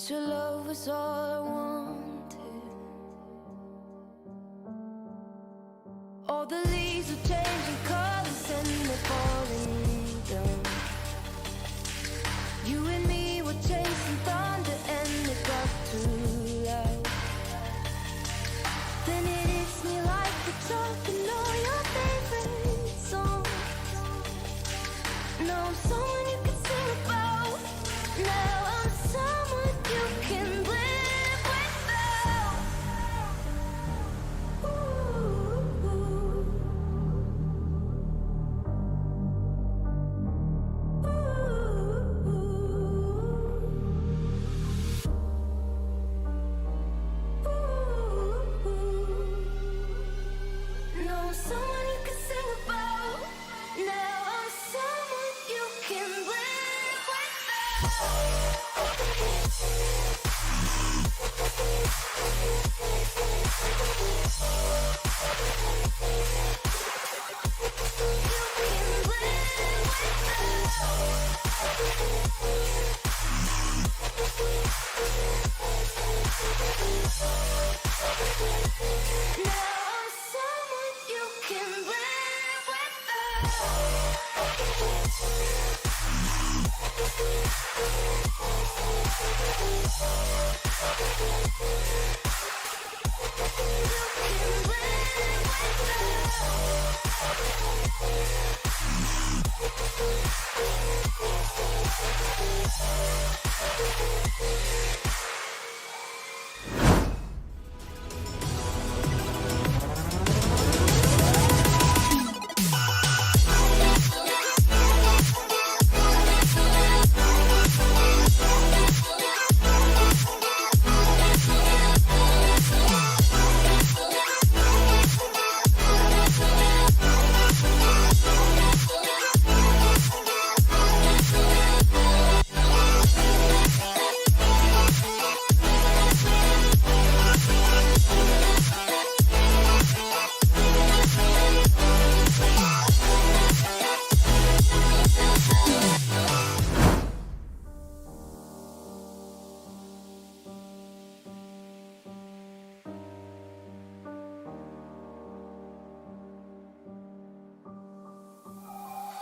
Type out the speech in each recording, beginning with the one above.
But your love was all I wanted. All the leaves are changing colors and they're falling down. You and me were chasing thunder and it got too loud. Then it hits me like the talking all your favorite songs. Now I'm someone you can sing about. Now I'm someone you can live without. Now I'm someone you can sing about. Now I'm someone you can live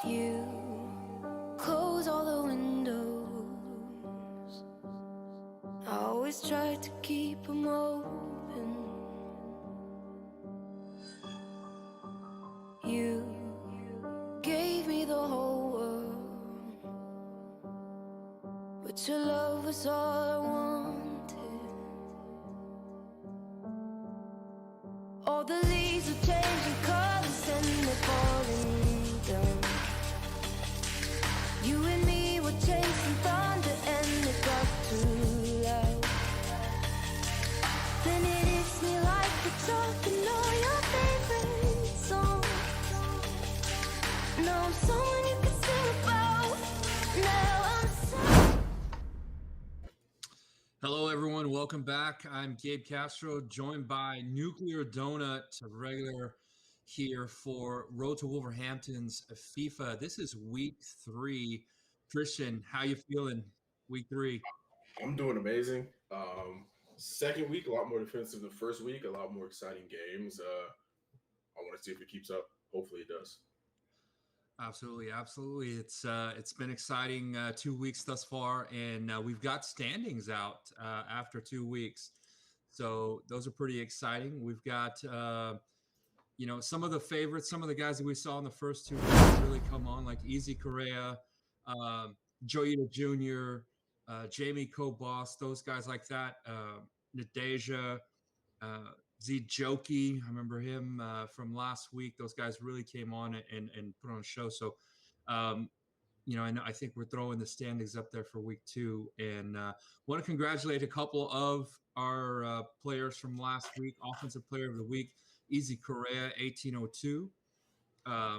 you. Close all the windows. I always try to keep them open. You gave me the whole world, but your love was all I wanted. All the leaves are changing colors and they're falling down. You and me were chasing thunder and it got too loud. Then it hits me like the talking all your favorite songs. Now I'm someone you can sing about. Now I'm someone. Hello, everyone. Welcome back. I'm Gabe Castro, joined by Nuclear Donut, regular here for Road to Wolverhampton's FIFA. This is week 3. Christian, how you feeling? Week 3. I'm doing amazing. Second week, a lot more defensive than first week, a lot more exciting games. I want to see if it keeps up. Hopefully it does. Absolutely. It's been exciting 2 weeks thus far, and we've got standings out after 2 weeks. So those are pretty exciting. We've got some of the favorites, some of the guys that we saw in the first 2 weeks really come on, like Easy Correa, Joita Jr., Jamie Kobos, those guys like that, Nadeja, Z Jokey, I remember him from last week. Those guys really came on and put on a show. So, and I think we're throwing the standings up there for week 2. And want to congratulate a couple of our players from last week. Offensive Player of the Week, Easy Correa, 1802,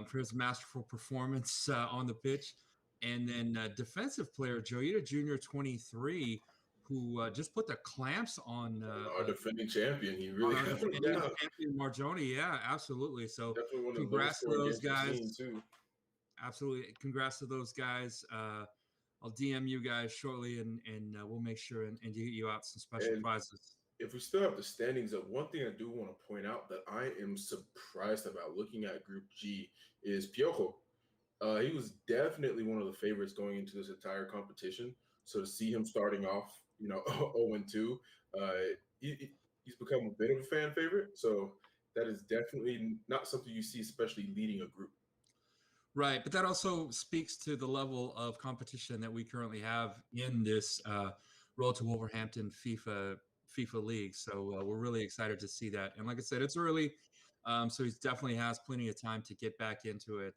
for his masterful performance on the pitch. And then Defensive Player, Joita Jr., 23, who just put the clamps on our defending champion. He really champion Marjoni. Yeah, absolutely. So congrats to those guys. Too. Absolutely. Congrats to those guys. I'll DM you guys shortly, and we'll make sure and get you out some special And prizes. if we still have the standings up, one thing I do want to point out that I am surprised about looking at Group G is Piojo. He was definitely one of the favorites going into this entire competition. So to see him starting off, 0-2, uh, he's become a bit of a fan favorite. So that is definitely not something you see, especially leading a group. Right, but that also speaks to the level of competition that we currently have in this Road to Wolverhampton FIFA league. So we're really excited to see that. And like I said, it's early, so he definitely has plenty of time to get back into it.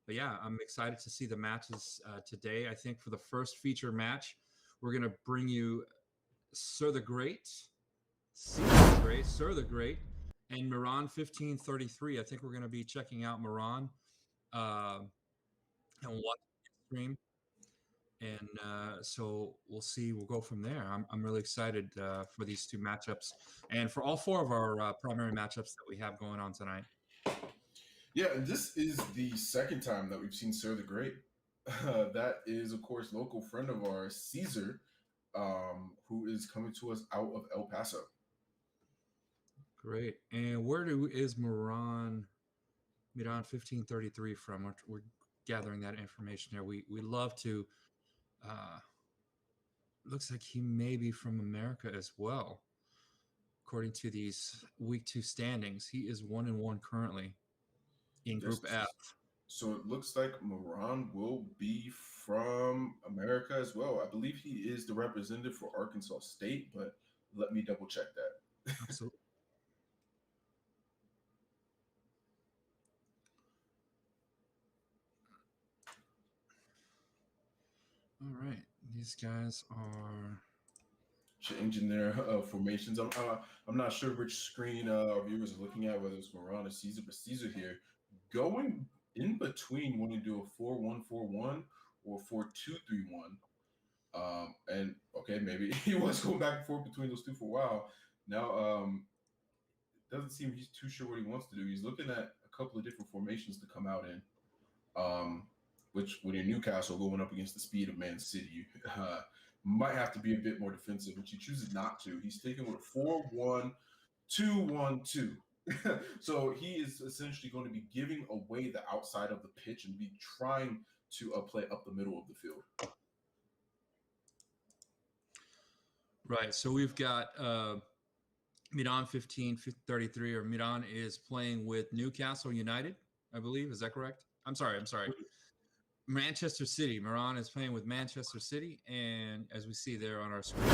But yeah, I'm excited to see the matches today. I think for the first feature match, we're going to bring you Sir the Great, Sir the Great, and Miran 1533. I think we're going to be checking out Miran uh, and watching the stream. And so we'll see. We'll go from there. I'm really excited for these two matchups and for all four of our primary matchups that we have going on tonight. Yeah, and this is the second time that we've seen Sir the Great. That is, of course, local friend of ours, Caesar, who is coming to us out of El Paso. Great. And is Miran 1533 from? We're gathering that information here. We love to. Looks like he may be from America as well. According to these week 2 standings, he is 1-1 currently in Group F. So it looks like Moran will be from America as well. I believe he is the representative for Arkansas State, but let me double check that. Absolutely. All right, these guys are changing their formations. I'm not sure which screen our viewers are looking at, whether it's Moran or Caesar, but Caesar here going in between wanting to do a 4-1-4-1 or 4-2-3-1. And okay, maybe he was going back and forth between those two for a while. Now, doesn't seem he's too sure what he wants to do. He's looking at a couple of different formations to come out in. Which with a Newcastle going up against the speed of Man City, might have to be a bit more defensive, which he chooses not to. He's taking with a 4-1-2-1-2. So he is essentially going to be giving away the outside of the pitch and be trying to play up the middle of the field. right. So we've got Milan 1533, or Milan is playing with Newcastle United, I believe. Is that correct? I'm sorry. Manchester City. Milan is playing with Manchester City, and as we see there on our screen,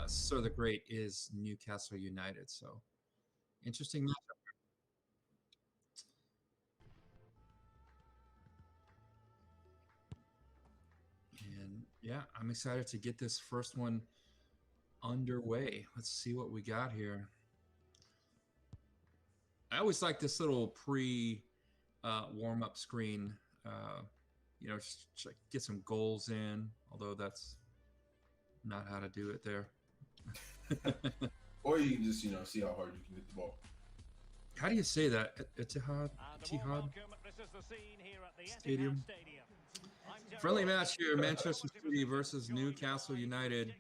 Sir the Great is Newcastle United. So interesting matchup. And yeah, I'm excited to get this first one underway. Let's see what we got here. I always like this little pre warm up screen. Just get some goals in, although that's not how to do it there. Or you can just, see how hard you can hit the ball. How do you say that? Etihad Stadium. Friendly match here, Manchester City versus Newcastle United.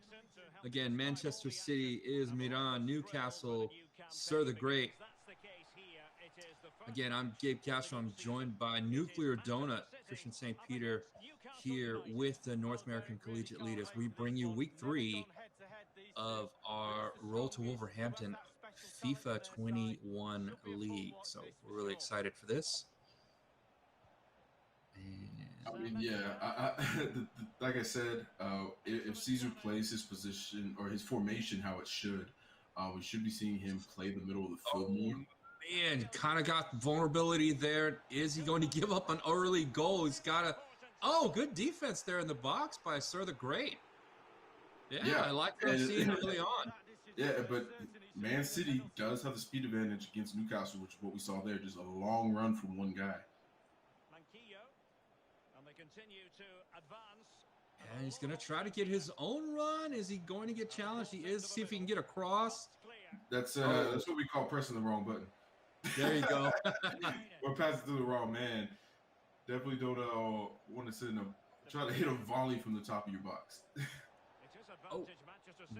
Again, Manchester City is Miran, Newcastle, Sir the Great. Again, I'm Gabe Castro. I'm joined by Nuclear Donut, Christian St. Peter, here with the North American Collegiate League as we bring you week 3 of our Roll to Wolverhampton FIFA 21 League. So we're really excited for this. I mean, yeah, like I said, if Caesar plays his position or his formation how it should, we should be seeing him play the middle of the field more. Man, kind of got vulnerability there. Is he going to give up an early goal? He's got to. Oh, good defense there in the box by Sir the Great. Yeah, I like what I'm seeing early on. Yeah, but Man City does have the speed advantage against Newcastle, which is what we saw there. Just a long run from one guy. And he's going to try to get his own run. Is he going to get challenged? He is. See if he can get across. That's what we call pressing the wrong button. There you go. Or passing to the wrong man. Definitely don't want to send Try to hit a volley from the top of your box. Oh,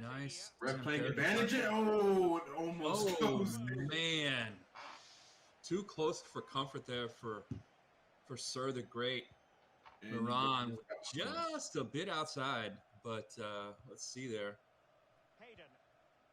nice. Ref playing temporary- advantage. Oh, it almost Oh goes in. man, too close for comfort there for Sir the Great. And he Moran goes out. just a bit outside, but let's see there.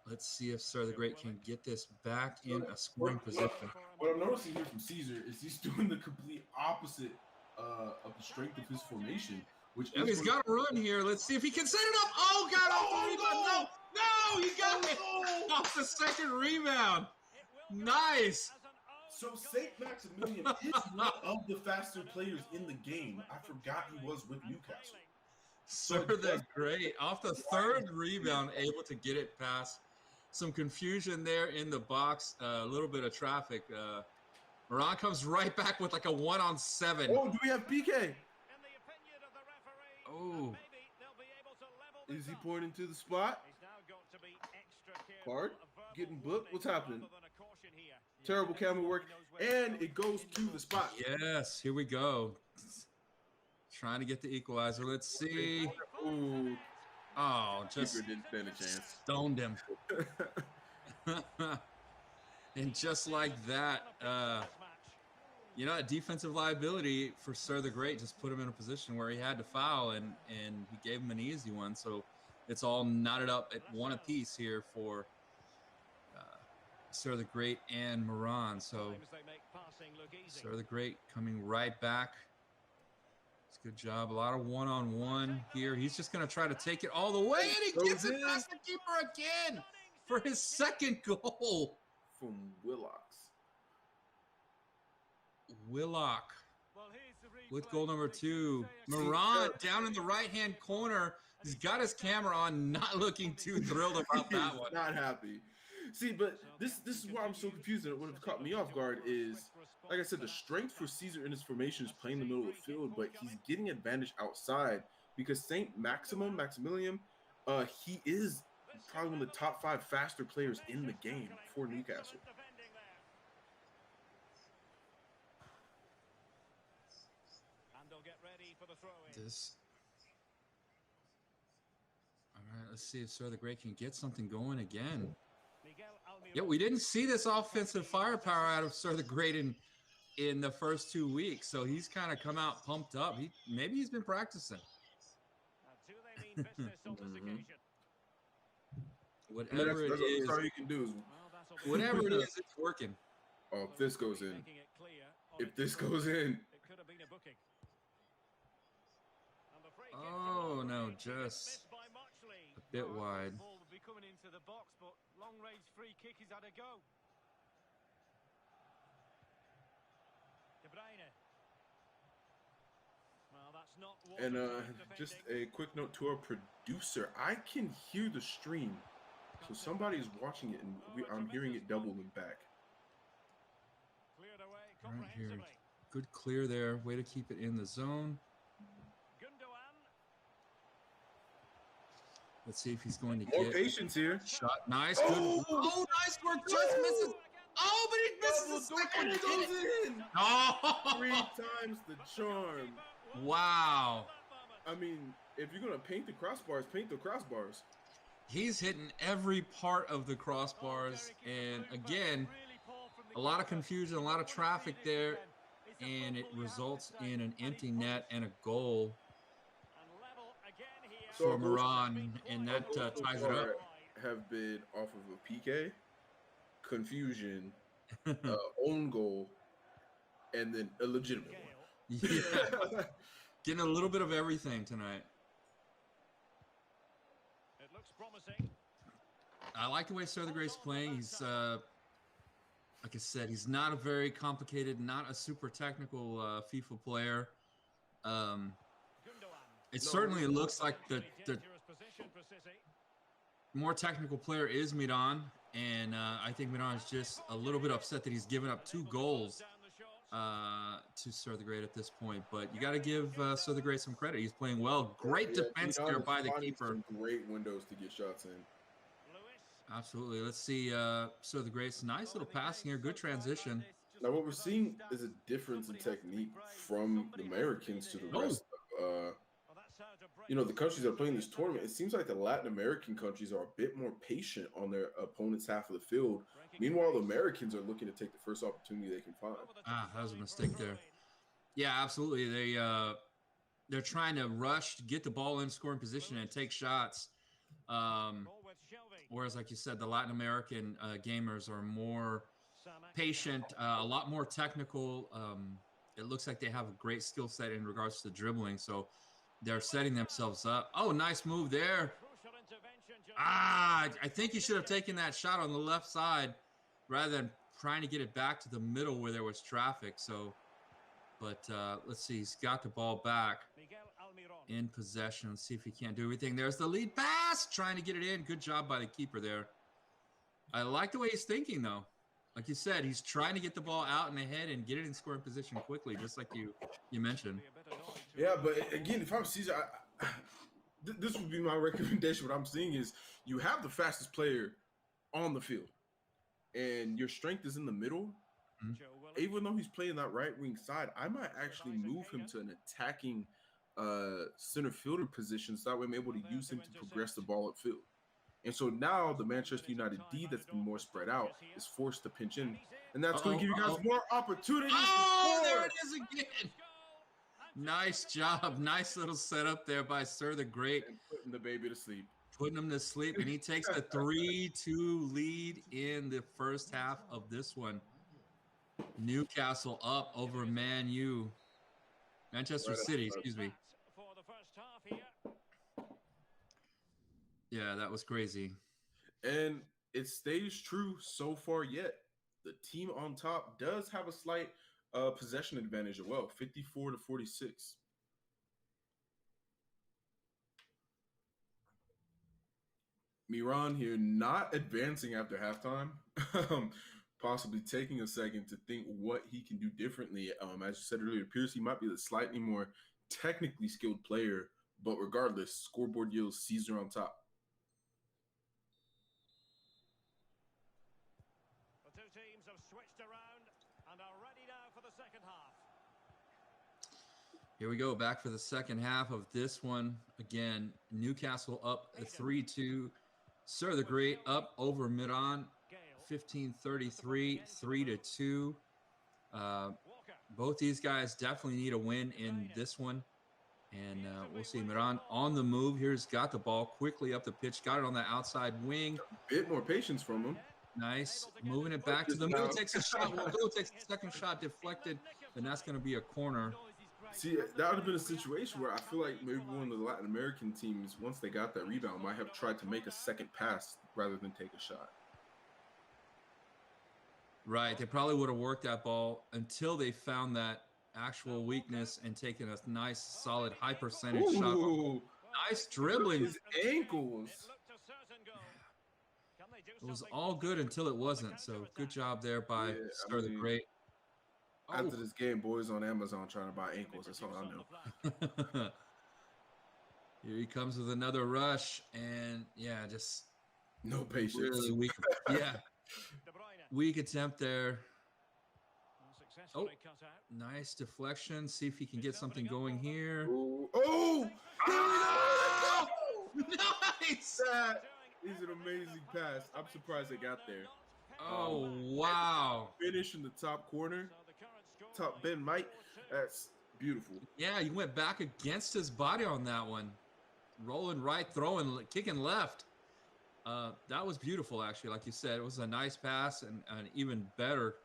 Let's see if Sir the Great can get this back in a scoring position. What I'm noticing here from Caesar is he's doing the complete opposite of the strength of his formation, which Oh, is he's got a run here. Let's see if he can set it up. Oh, got off the rebound. No, he got it off the second rebound. Nice. So Saint Maximilian is one of the faster players in the game. I forgot he was with Newcastle. Sir the Great off the third rebound, able to get it past. Some confusion there in the box. A little bit of traffic. Moran comes right back with like a 1-on-7. Oh, do we have PK? Oh, Is he pointing to the spot? Card? Getting booked? What's happening? Terrible camera work. And it goes to the spot. yes. Here we go. Trying to get the equalizer. Let's see. Ooh, Oh, just keeper didn't stand a chance. stoned him. And just like that, a defensive liability for Sir the Great just put him in a position where he had to foul, and he gave him an easy one. So it's all knotted up at one apiece here for Sir the Great and Moran. So Sir the Great coming right back. It's a good job. A lot of one-on-one here. He's just going to try to take it all the way, and he gets it past the keeper again for his second goal. From Willocks. Willock with goal number 2. Moran down in the right-hand corner. He's got his camera on, not looking too thrilled about that He's one. not happy. See, but this is why I'm so confused, and what have caught me off guard is, like I said, the strength for Caesar in his formation is playing the middle of the field, but he's getting advantage outside because Saint Maximilian, he is probably one of the top 5 faster players in the game for Newcastle. This. All right, let's see if Sir the Great can get something going again. Yeah, we didn't see this offensive firepower out of Sir the Great in the first 2 weeks, so he's kind of come out pumped up. Maybe he's been practicing. Whatever it That's is, all you can do is, whatever it is, it's working. oh, if this goes in, if this goes in, Oh no, just a bit wide. and just a quick note to our producer, I can hear the stream, so somebody is watching it, and I'm hearing it doubling back. Right here, good clear there. Way to keep it in the zone. Let's see if he's going to More get patience here. shot. Nice, good. Oh, nice work. Just misses. Oh, but he misses the second. And it goes in. Oh, 3 times the charm. wow. I mean, if you're gonna paint the crossbars, paint the crossbars. He's hitting every part of the crossbars, and again, a lot of confusion, a lot of traffic there, and it results in an empty net and a goal for Moran, and that ties it up. Have been off of a PK, confusion, own goal, and then a legitimate one. Yeah, getting a little bit of everything tonight. I like the way Sir the Great's playing. He's, like I said, he's not a very complicated, not a super technical FIFA player. It certainly looks like the more technical player is Miran, and I think Miran is just a little bit upset that he's given up 2 goals to Sir the Great at this point. But you got to give Sir the Great some credit. He's playing well. Great defense Miran there is by the finding keeper. some great windows to get shots in. Absolutely. Let's see Sir the Great's nice little passing here. Good transition. Now, what we're seeing is a difference in technique from the Americans to the rest of the countries that are playing this tournament, it seems like the Latin American countries are a bit more patient on their opponent's half of the field. Meanwhile, the Americans are looking to take the first opportunity they can find. That was a mistake there. Yeah, absolutely. They're trying to rush to get the ball in scoring position and take shots. Whereas, like you said, the Latin American gamers are more patient, a lot more technical. It looks like they have a great skill set in regards to dribbling, so they're setting themselves up. Oh, nice move there. I think he should have taken that shot on the left side rather than trying to get it back to the middle where there was traffic. So, but let's see. He's got the ball back in possession. Let's see if he can't do everything. There's the lead pass, trying to get it in. Good job by the keeper there. I like the way he's thinking, though. Like you said, he's trying to get the ball out and ahead and get it in scoring position quickly, just like you mentioned. Yeah, but again, if I'm Caesar, this would be my recommendation. What I'm seeing is you have the fastest player on the field, and your strength is in the middle. Mhm. Even though he's playing that right wing side, I might actually move him to an attacking center fielder position, so that way I'm able to use him to progress the ball upfield. And so now the Manchester United D that's been more spread out is forced to pinch in, and that's going to give you guys more opportunities. Oh, there it is again. Nice job. Nice little setup there by Sir the Great. And putting the baby to sleep. Putting him to sleep, and he takes the 3-2 lead in the first half of this one. Newcastle up over Manchester City, excuse me. Yeah, that was crazy. And it stays true so far yet. The team on top does have a slight possession advantage as well, 54-46. Miran here not advancing after halftime, possibly taking a second to think what he can do differently. As you said earlier, it appears he might be the slightly more technically skilled player, but regardless, scoreboard yields Caesar on top. The two teams have switched around and are ready now for the second half. Here we go, back for the second half of this one. Again, Newcastle up 3-2. Sir the Great up over Miran, 15-33, 3-2. Both these guys definitely need a win in this one. And we'll see. Miran on the move. Here's got the ball quickly up the pitch. Got it on the outside wing. A bit more patience from him. Nice. Moving it back to the middle. Takes a shot. Will go. Takes the second shot. Deflected. And that's going to be a corner. See, that would have been a situation where I feel like maybe one of the Latin American teams, once they got that rebound, might have tried to make a second pass rather than take a shot. Right. They probably would have worked that ball until they found that actual weakness and taken a nice, solid, high percentage shot. Nice dribbling. His ankles. It was all good until it wasn't. So good job there by Sir the Great. After this game, boys on Amazon trying to buy ankles. That's all I know. Here he comes with another rush, and yeah, just no patience. Really weak. Yeah, weak attempt there. Oh, nice deflection. See if he can get something going here. Oh! Nice! That is an amazing pass. I'm surprised they got there. Oh, wow. Finish in the top corner. Top Ben Mike. That's beautiful. Yeah, he went back against his body on that one. Rolling right, throwing, kicking left. That was beautiful, actually. Like you said, it was a nice pass and an even better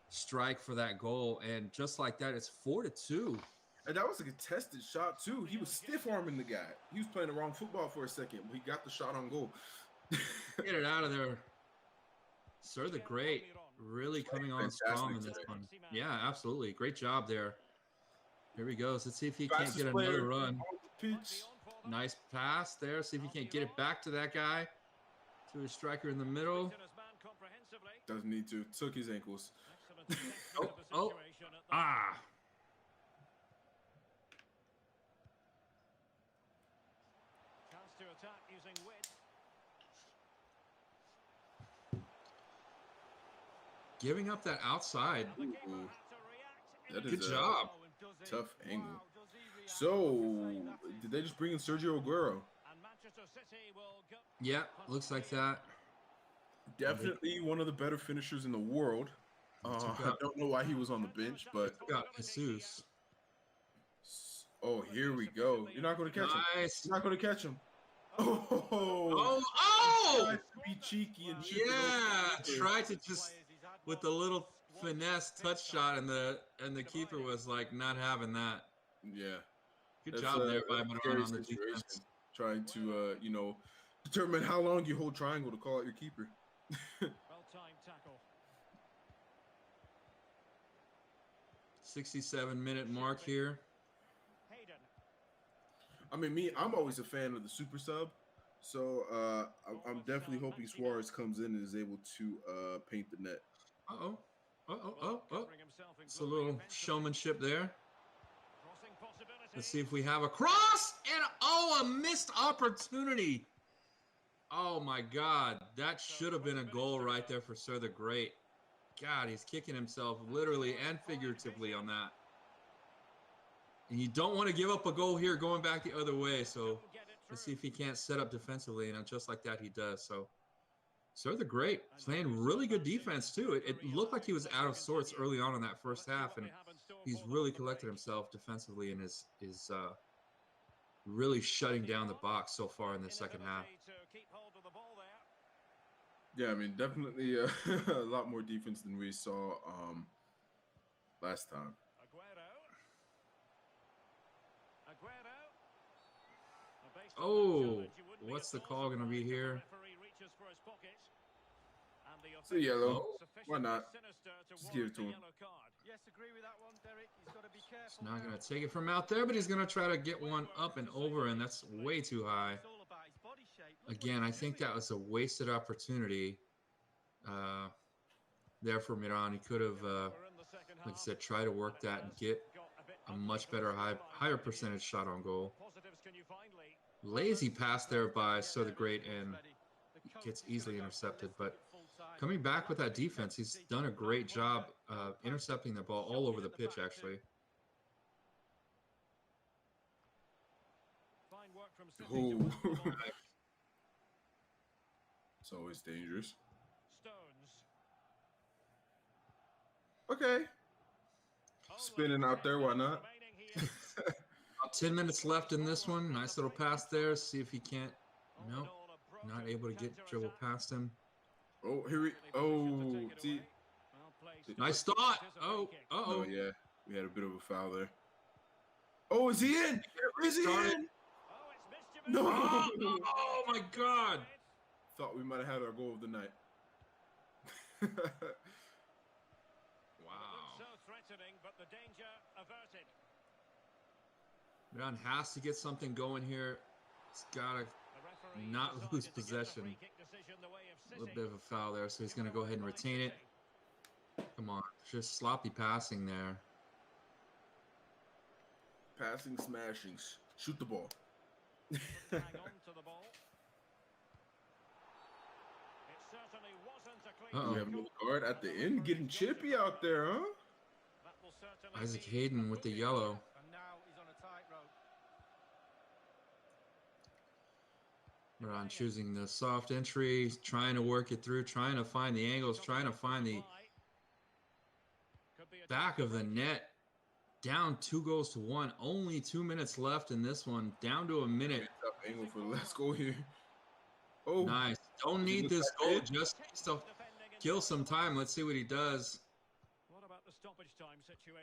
strike for that goal. And just like that, it's 4-2. And that was a contested shot, too. He was stiff-arming the guy. He was playing the wrong football for a second, but he got the shot on goal. Get it out of there. Sir the Great really coming on strong in this one. Yeah, absolutely. Great job there. Here he goes. Let's see if he can't get another run. Nice pass there. See if he can't get it back to that guy. To his striker in the middle. Doesn't need to. Took his ankles. Ah. Chance to attack using width. Giving up that outside. Ooh. That is Good job. tough angle. So, did they just bring in Sergio Aguero? Yeah, looks like that. Definitely one of the better finishers in the world. took I out- don't know why he was on the bench, but Got Jesus. oh, here we go. You're not going to catch him. Nice. You're not going to catch him. Oh, Oh! tried to be cheeky and chip it Yeah, over. tried to just with the little finesse touch shot, and the keeper was like not having that. Yeah. Good That's, job there by that's a Maran scary on the situation. defense. Trying to, determine how long you hold triangle to call out your keeper. Well-timed tackle. 67-minute mark here. Hayden. I mean, I'm always a fan of the super sub. So I'm definitely hoping Suarez comes in and is able to paint the net. Uh-oh. It's a little showmanship there. Let's see if we have a cross, and a missed opportunity. Oh my God, that should have been a goal right there for Sir the Great. God, he's kicking himself literally and figuratively on that. And you don't want to give up a goal here going back the other way. So let's see if he can't set up defensively, and just like that he does. So Sir the Great playing really good defense too. It looked like he was out of sorts early on in that first half, and he's really collected himself defensively and is really shutting down the box so far in the second half. Yeah, I mean, definitely a lot more defense than we saw last time. Oh, what's the call going to be here? It's a yellow. Oh. Why not? Just give it to him. Yes, agree with that one, Derek. He's got to be careful. He's not going to take it from out there, but he's going to try to get one up and over, and that's way too high. Again, I think that was a wasted opportunity there for Miran. He could have, like I said, tried to work that and get a much better, higher percentage shot on goal. Lazy pass there by So the Great, and gets easily intercepted. But coming back with that defense, he's done a great job intercepting the ball all over the pitch, actually. Ooh. It's always dangerous. Okay. Spinning out there, why not? About 10 minutes left in this one. Nice little pass there. See if he can't. Nope. Not able to get dribble past him. Oh, here we. Oh, see. Nice thought. Oh, Oh, yeah. We had a bit of a foul there. Oh, is he in? Is he in? No. Oh my God. Thought we might have had our goal of the night. Wow. Miran has to get something going here. He's got to not lose possession. A little bit of a foul there, so he's going to go ahead and retain it. Come on, just sloppy passing there. Passing, smashing, shoot the ball. We have another card at the end, getting chippy out there, huh? Isaac Hayden with the yellow. Miran choosing the soft entry, trying to work it through, trying to find the angles, trying to find the back of the net. Down 2-1. Only 2 minutes left in this one. Down to a minute. Tough angle for the last goal here. Oh, nice. Don't need this goal. Just needs to kill some time. Let's see what he does.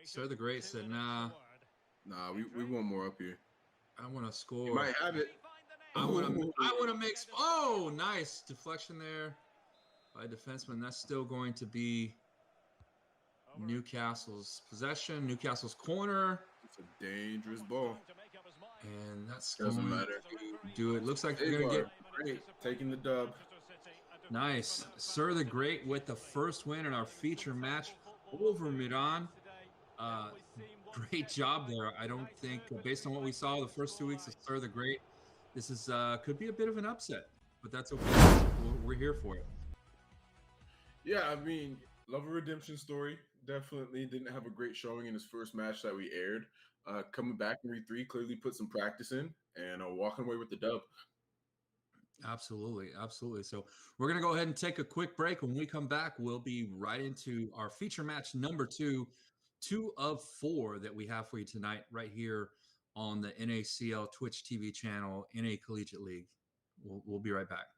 Sir the Great said, nah. Nah, we want more up here. I want to score. You might have it. I want to make. Oh, nice deflection there by defenseman. That's still going to be Newcastle's possession. Newcastle's corner. It's a dangerous ball. And that's Doesn't going matter. to do it. Looks like they're going to get great. Taking the dub. Nice. Sir the Great with the first win in our feature match over Miran. Great job there. I don't think, based on what we saw the first 2 weeks of Sir the Great, this is could be a bit of an upset, but that's okay. We're here for it. Yeah, I mean, love a redemption story. definitely didn't have a great showing in his first match that we aired. Coming back in week 3, clearly put some practice in and walking away with the dub. Absolutely, absolutely. So we're going to go ahead and take a quick break. When we come back, we'll be right into our feature match number 2 of 4 that we have for you tonight, right here on the NACL Twitch TV channel, NA Collegiate League. We'll be right back.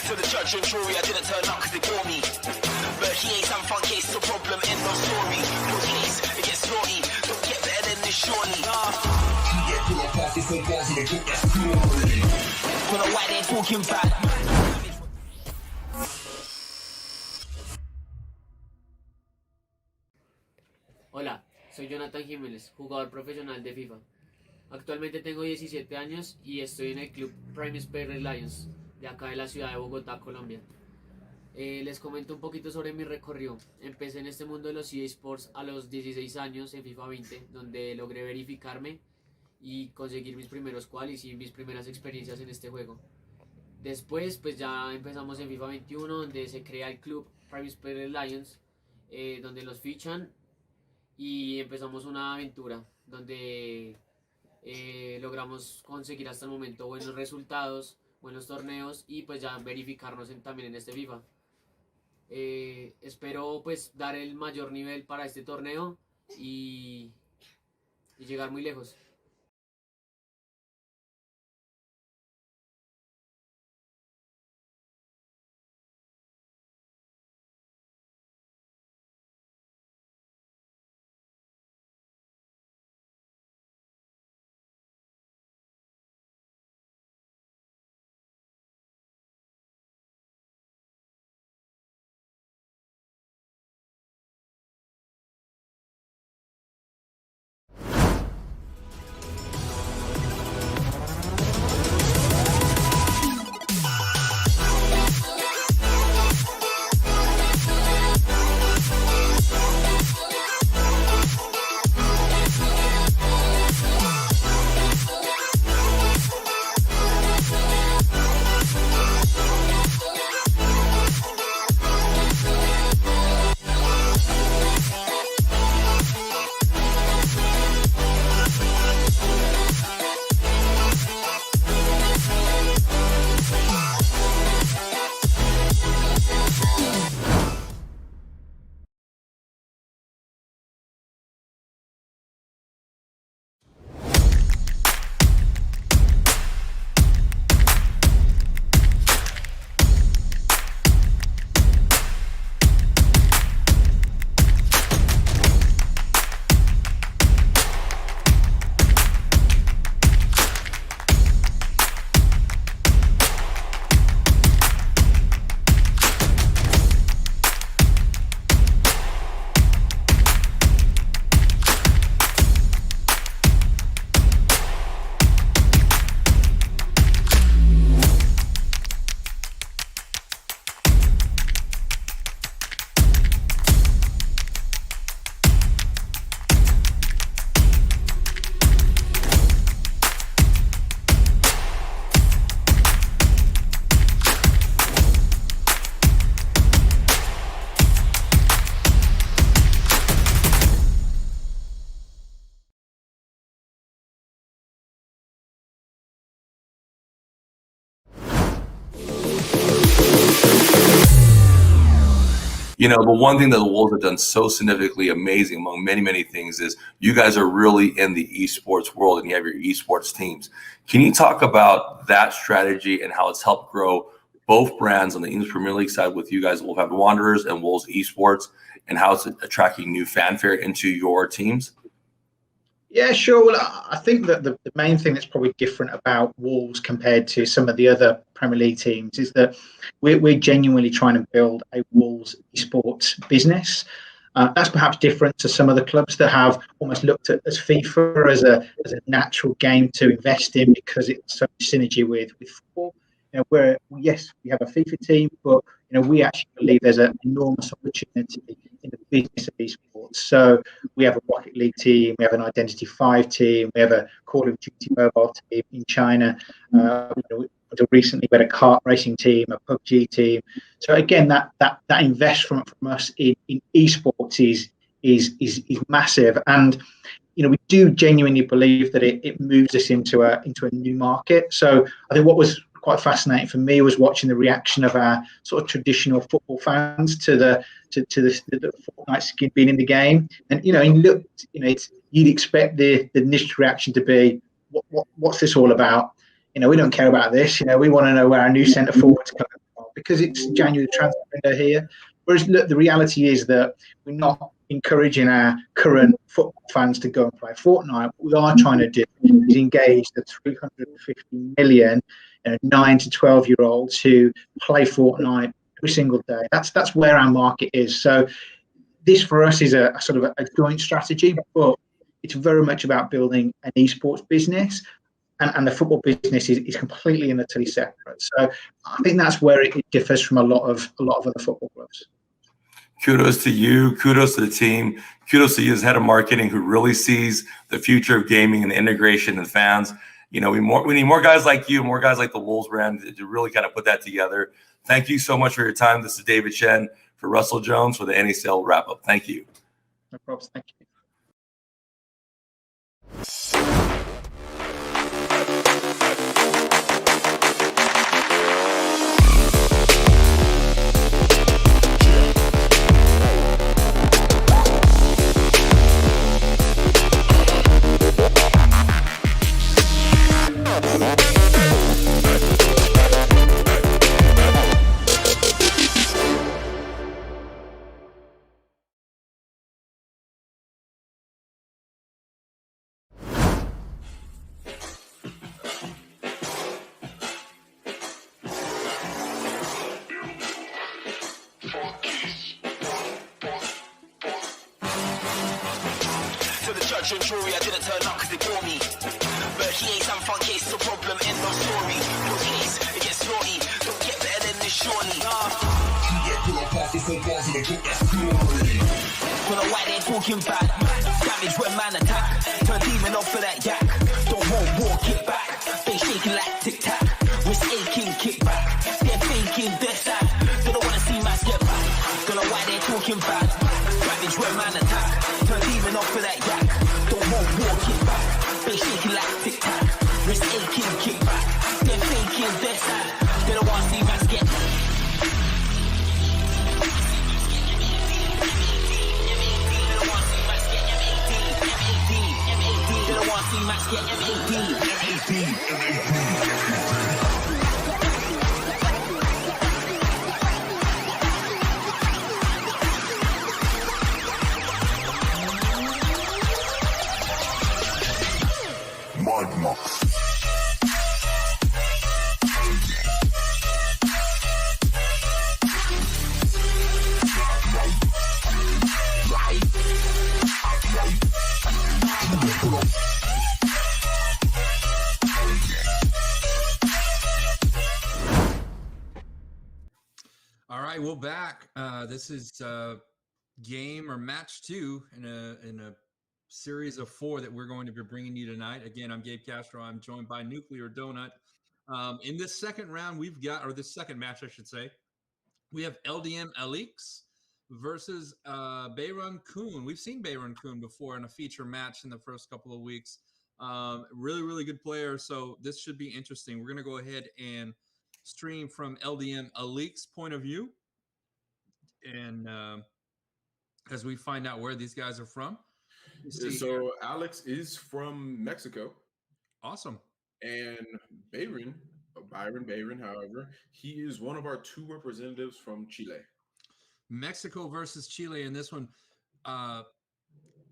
To the judge and jury, I didn't turn up cause they bore me. But he ain't some fun case, the problem, end of story. No case, it gets naughty, don't get better than this shorty. Don't know why they talking bad. Hola, soy Jonathan Jiménez, jugador profesional de FIFA. Actualmente tengo 17 años y estoy en el club Prime Spare Lions, de acá de la ciudad de Bogotá, Colombia. Les comento un poquito sobre mi recorrido. Empecé en este mundo de los eSports a los 16 años en FIFA 20, donde logré verificarme y conseguir mis primeros qualis y mis primeras experiencias en este juego. Después pues ya empezamos en FIFA 21, donde se crea el club Prime Spare Lions, donde los fichan y empezamos una aventura donde logramos conseguir hasta el momento buenos resultados, buenos torneos y pues ya verificarnos también en este FIFA. Espero pues dar el mayor nivel para este torneo y llegar muy lejos. You know, but one thing that the Wolves have done so significantly amazing among many, many things is you guys are really in the esports world and you have your esports teams. Can you talk about that strategy and how it's helped grow both brands on the English Premier League side with you guys, Wolverhampton Wanderers and Wolves Esports, and how it's attracting new fanfare into your teams? Yeah, sure. Well, I think that the main thing that's probably different about Wolves compared to some of the other Premier League teams is that we're genuinely trying to build a Wolves esports business. That's perhaps different to some other clubs that have almost looked at as FIFA as a natural game to invest in because it's so much synergy with football. yes, we have a FIFA team, but we actually believe there's an enormous opportunity in the business of esports. So we have a Rocket League team, we have an Identity 5 team, we have a Call of Duty mobile team in China. Recently we had a kart racing team, a PUBG team. So again, that investment from us in esports is massive, and we do genuinely believe that it moves us into a new market. So I think what was quite fascinating for me was watching the reaction of our sort of traditional football fans to the Fortnite skin being in the game. And you'd expect the initial reaction to be, what's this all about? We don't care about this. We want to know where our new centre forward's coming from, because it's January transfer window here. Whereas look, the reality is that we're not encouraging our current football fans to go and play Fortnite. What we are trying to do is engage the 350 million 9 to 12-year-olds who play Fortnite every single day. That's where our market is. So this for us is a sort of a joint strategy, but it's very much about building an esports business. And the football business is completely and utterly separate. So I think that's where it differs from a lot of other football clubs. Kudos to you. Kudos to the team. Kudos to you as head of marketing, who really sees the future of gaming and the integration and fans. We need more guys like you, more guys like the Wolves brand to really kind of put that together. Thank you so much for your time. This is David Shen for Russell Jones for the NACL wrap-up. Thank you. No problems. Thank you. And jury, I didn't turn up cause they bought me. But he ain't some fun case, it's a problem, end of story. No case, it gets naughty, don't get better than this surely. Don't know why they talking bad. Damage when man attack. Turn demon off for that yak. Don't walk it back. They shaking like tic-tac. Wrist aching, kick back. They're thinking they're sad. They don't wanna see man get back. Don't know why they talking bad. Damage when man attack. Turn demon off for that yak. Walk it back, they shaking like tic-tac. Wrist aching, kick back. They're thinking they're sad. They don't want to see man get. They don't want to see man get All right, we're back. This is game or match 2 in a series of 4 that we're going to be bringing you tonight. Again, I'm Gabe Castro. I'm joined by Nuclear Donut. In this second round, we've got, or this second match, I should say, we have LDM Alix versus Bayron Kuhn. We've seen Bayron Kuhn before in a feature match in the first couple of weeks. Really, really good player. So this should be interesting. We're going to go ahead and stream from LDM Alix point of view. And as we find out where these guys are from. So Alex is from Mexico. Awesome. And Byron, however, he is one of our 2 representatives from Chile. Mexico versus Chile in this one.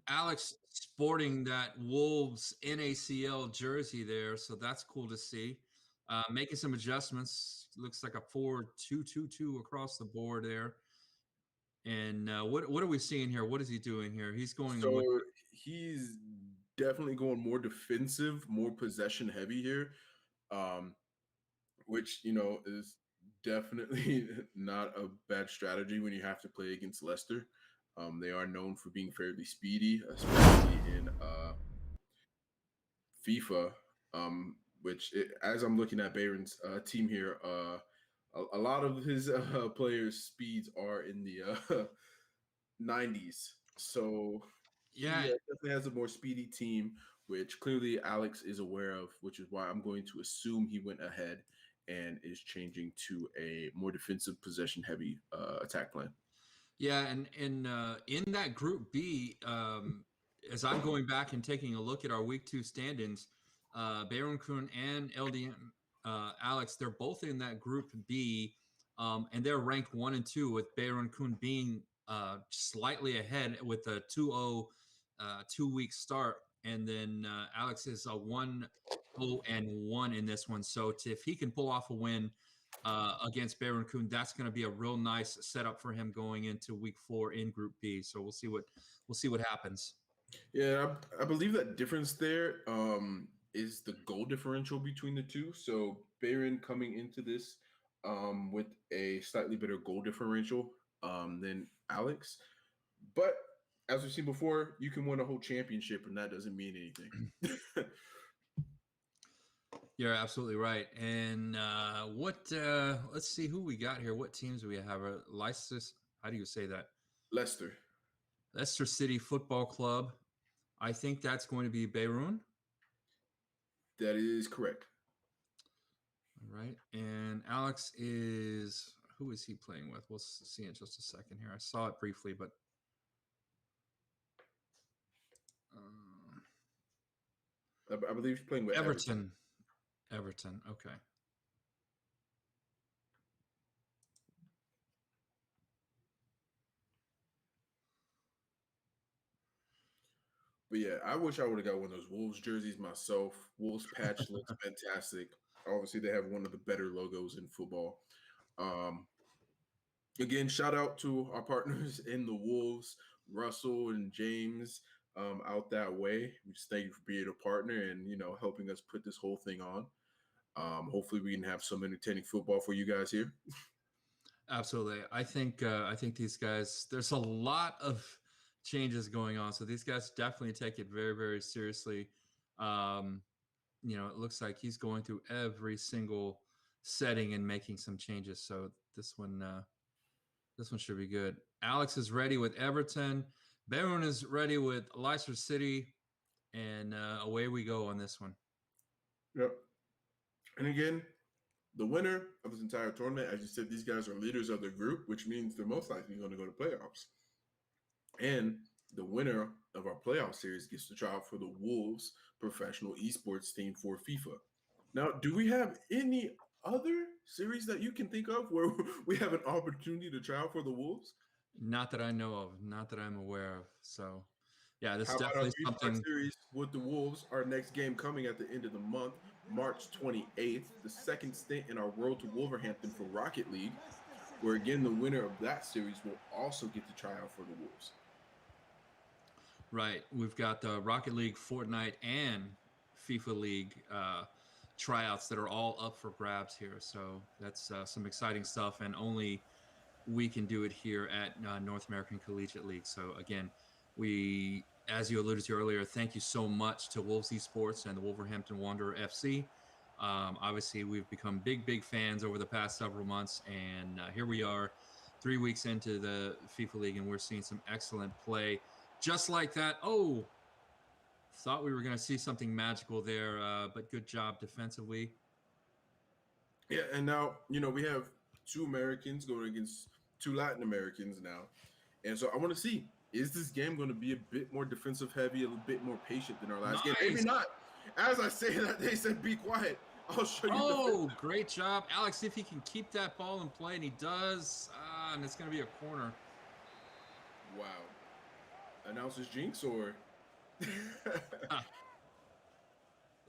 Alex sporting that Wolves NACL jersey there, so that's cool to see. Making some adjustments. Looks like a 4-2-2-2 across the board there. And what are we seeing here? What is he doing here? He's going. So he's definitely going more defensive, more possession heavy here. which is definitely not a bad strategy when you have to play against Leicester. They are known for being fairly speedy, especially in FIFA. As I'm looking at Bayern's team here, a lot of his players' speeds are in the 90s. So he Yeah, definitely has a more speedy team, which clearly Alex is aware of, which is why I'm going to assume he went ahead and is changing to a more defensive possession heavy attack plan. yeah, and in that Group B, as I'm going back and taking a look at our Week 2 stand-ins, Baron Kuhn and LDM Alex, they're both in that Group B, and they're ranked 1 and 2, with Baron Kuhn being slightly ahead with a 2-0 2-week start, and then Alex is a 1-0 and 1 in this one. So if he can pull off a win against Baron Kuhn, that's going to be a real nice setup for him going into Week 4 in Group B. So we'll see what happens. Yeah, I believe that difference there is the goal differential between the two. So Bayern coming into this with a slightly better goal differential than Alex. But as we've seen before, you can win a whole championship and that doesn't mean anything. You're absolutely right. And let's see who we got here. What teams do we have? Leicester, how do you say that? Leicester. Leicester City Football Club. I think that's going to be Beirut. That is correct. All right. And Alex who is he playing with? We'll see in just a second here. I saw it briefly, but I believe he's playing with Everton. Everton. Okay. But yeah, I wish I would have got one of those Wolves jerseys myself. Wolves patch looks fantastic. Obviously, they have one of the better logos in football. Again, shout out to our partners in the Wolves, Russell and James, out that way. We just thank you for being a partner and helping us put this whole thing on. Hopefully, we can have some entertaining football for you guys here. Absolutely. I think these guys, there's a lot of changes going on. So these guys definitely take it very, very seriously. It looks like he's going through every single setting and making some changes. So this one should be good. Alex is ready with Everton. Baron is ready with Leicester City, and away we go on this one. Yep. And again, the winner of this entire tournament, as you said, these guys are leaders of their group, which means they're most likely going to go to playoffs. And the winner of our playoff series gets to try out for the Wolves professional esports team for FIFA. Now, do we have any other series that you can think of where we have an opportunity to try out for the Wolves? Not that I know of, not that I'm aware of. So, yeah, this How is about definitely our something. series with the Wolves? Our next game coming at the end of the month, March 28th, the second stint in our Road to Wolverhampton for Rocket League, where again the winner of that series will also get to try out for the Wolves. Right. We've got the Rocket League, Fortnite, and FIFA League tryouts that are all up for grabs here. So that's some exciting stuff, and only we can do it here at North American Collegiate League. So again, as you alluded to earlier, thank you so much to Wolves Esports and the Wolverhampton Wanderer FC. Obviously, we've become big fans over the past several months, and here we are 3 weeks into the FIFA League, and we're seeing some excellent play. Just like that. Oh, thought we were going to see something magical there, but good job defensively. Yeah, and now we have 2 Americans going against 2 Latin Americans now, and so I want to see, is this game going to be a bit more defensive heavy, a little bit more patient than our last game? Maybe not. As I say that, they said be quiet. I'll show you. Oh, great job, Alex! If he can keep that ball in play, and he does, and it's going to be a corner. Wow. Announces jinx or?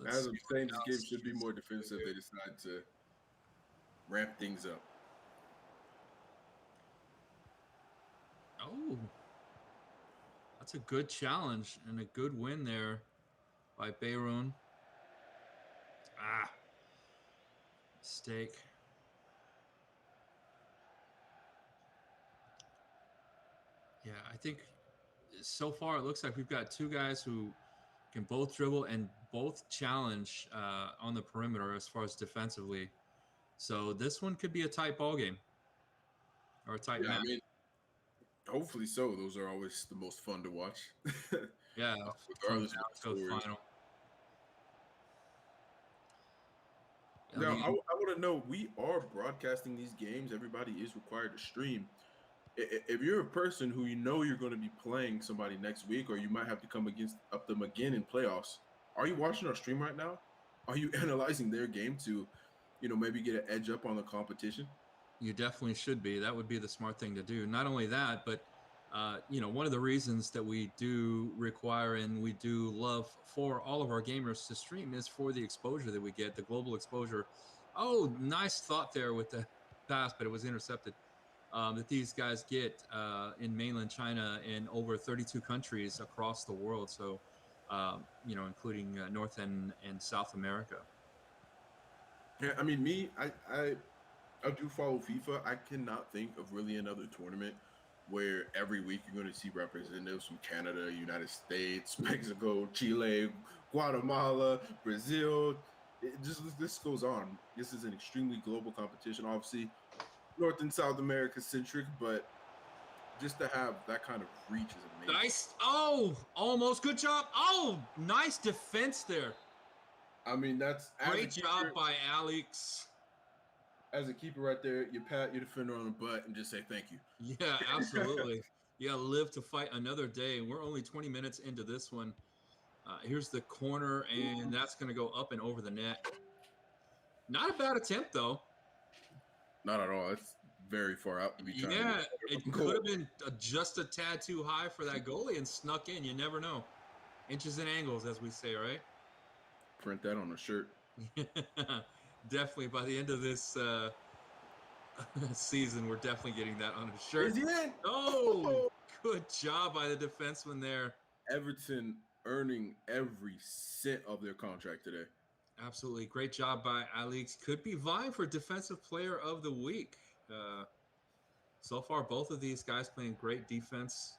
As I'm saying, this game should be more defensive. They decide to ramp things up. Oh, that's a good challenge and a good win there by Bayron. Steak. Yeah, I think so far it looks like we've got two guys who can both dribble and both challenge on the perimeter as far as defensively. So this one could be a tight ball game or a tight Yeah, match. I mean, hopefully so. Those are always the most fun to watch. Yeah, Regardless comes of down the to a scores. final. Now, mean, I want to know, we are broadcasting these games. Everybody is required to stream. If you're a person who you know you're going to be playing somebody next week, or you might have to come against up them again in playoffs, are you watching our stream right now? Are you analyzing their game to, maybe get an edge up on the competition? you definitely should be. That would be the smart thing to do. Not only that, but one of the reasons that we do require and we do love for all of our gamers to stream is for the exposure that we get, the global exposure. Oh, nice thought there with the pass, but it was intercepted. That these guys get in mainland China and over 32 countries across the world. So, including North and South America. Yeah, I mean, I do follow FIFA. I cannot think of really another tournament where every week you're going to see representatives from Canada, United States, Mexico, Chile, Guatemala, Brazil. This goes on. This is an extremely global competition. Obviously, North and South America centric, but just to have that kind of reach is amazing. Nice. Oh, almost. Good job. Oh, nice defense there. I mean, that's Great job by Alex. As a keeper right there, you pat your defender on the butt and just say thank you. Yeah, absolutely. Yeah, live to fight another day. We're only 20 minutes into this one. Here's the corner, and that's going to go up and over the net. Not a bad attempt, though. Not at all. It's very far out to be trying to Yeah, get it could have been just a tad too high for that goalie and snuck in. You never know. Inches and angles, as we say, right? Print that on a shirt. Definitely. By the end of this season, we're definitely getting that on a shirt. Is he in? Oh, good job by the defenseman there. Everton earning every cent of their contract today. Absolutely. Great job by Alex. Could be vying for Defensive Player of the Week. So far, both of these guys playing great defense.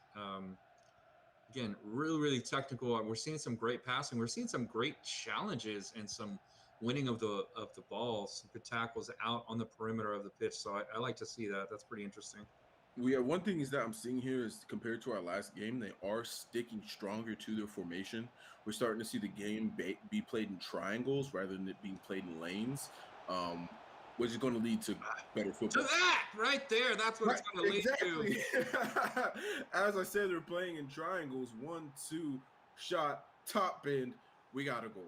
Again, really, really technical. We're seeing some great passing. We're seeing some great challenges and some winning of the balls, some good tackles out on the perimeter of the pitch. So I like to see that. That's pretty interesting. One thing is that I'm seeing here is compared to our last game, they are sticking stronger to their formation. We're starting to see the game be played in triangles rather than it being played in lanes, which is going to lead to better football. To that right there, that's what it's going to lead to. As I said, they're playing in triangles. 1-2 shot, top bend. We got to go.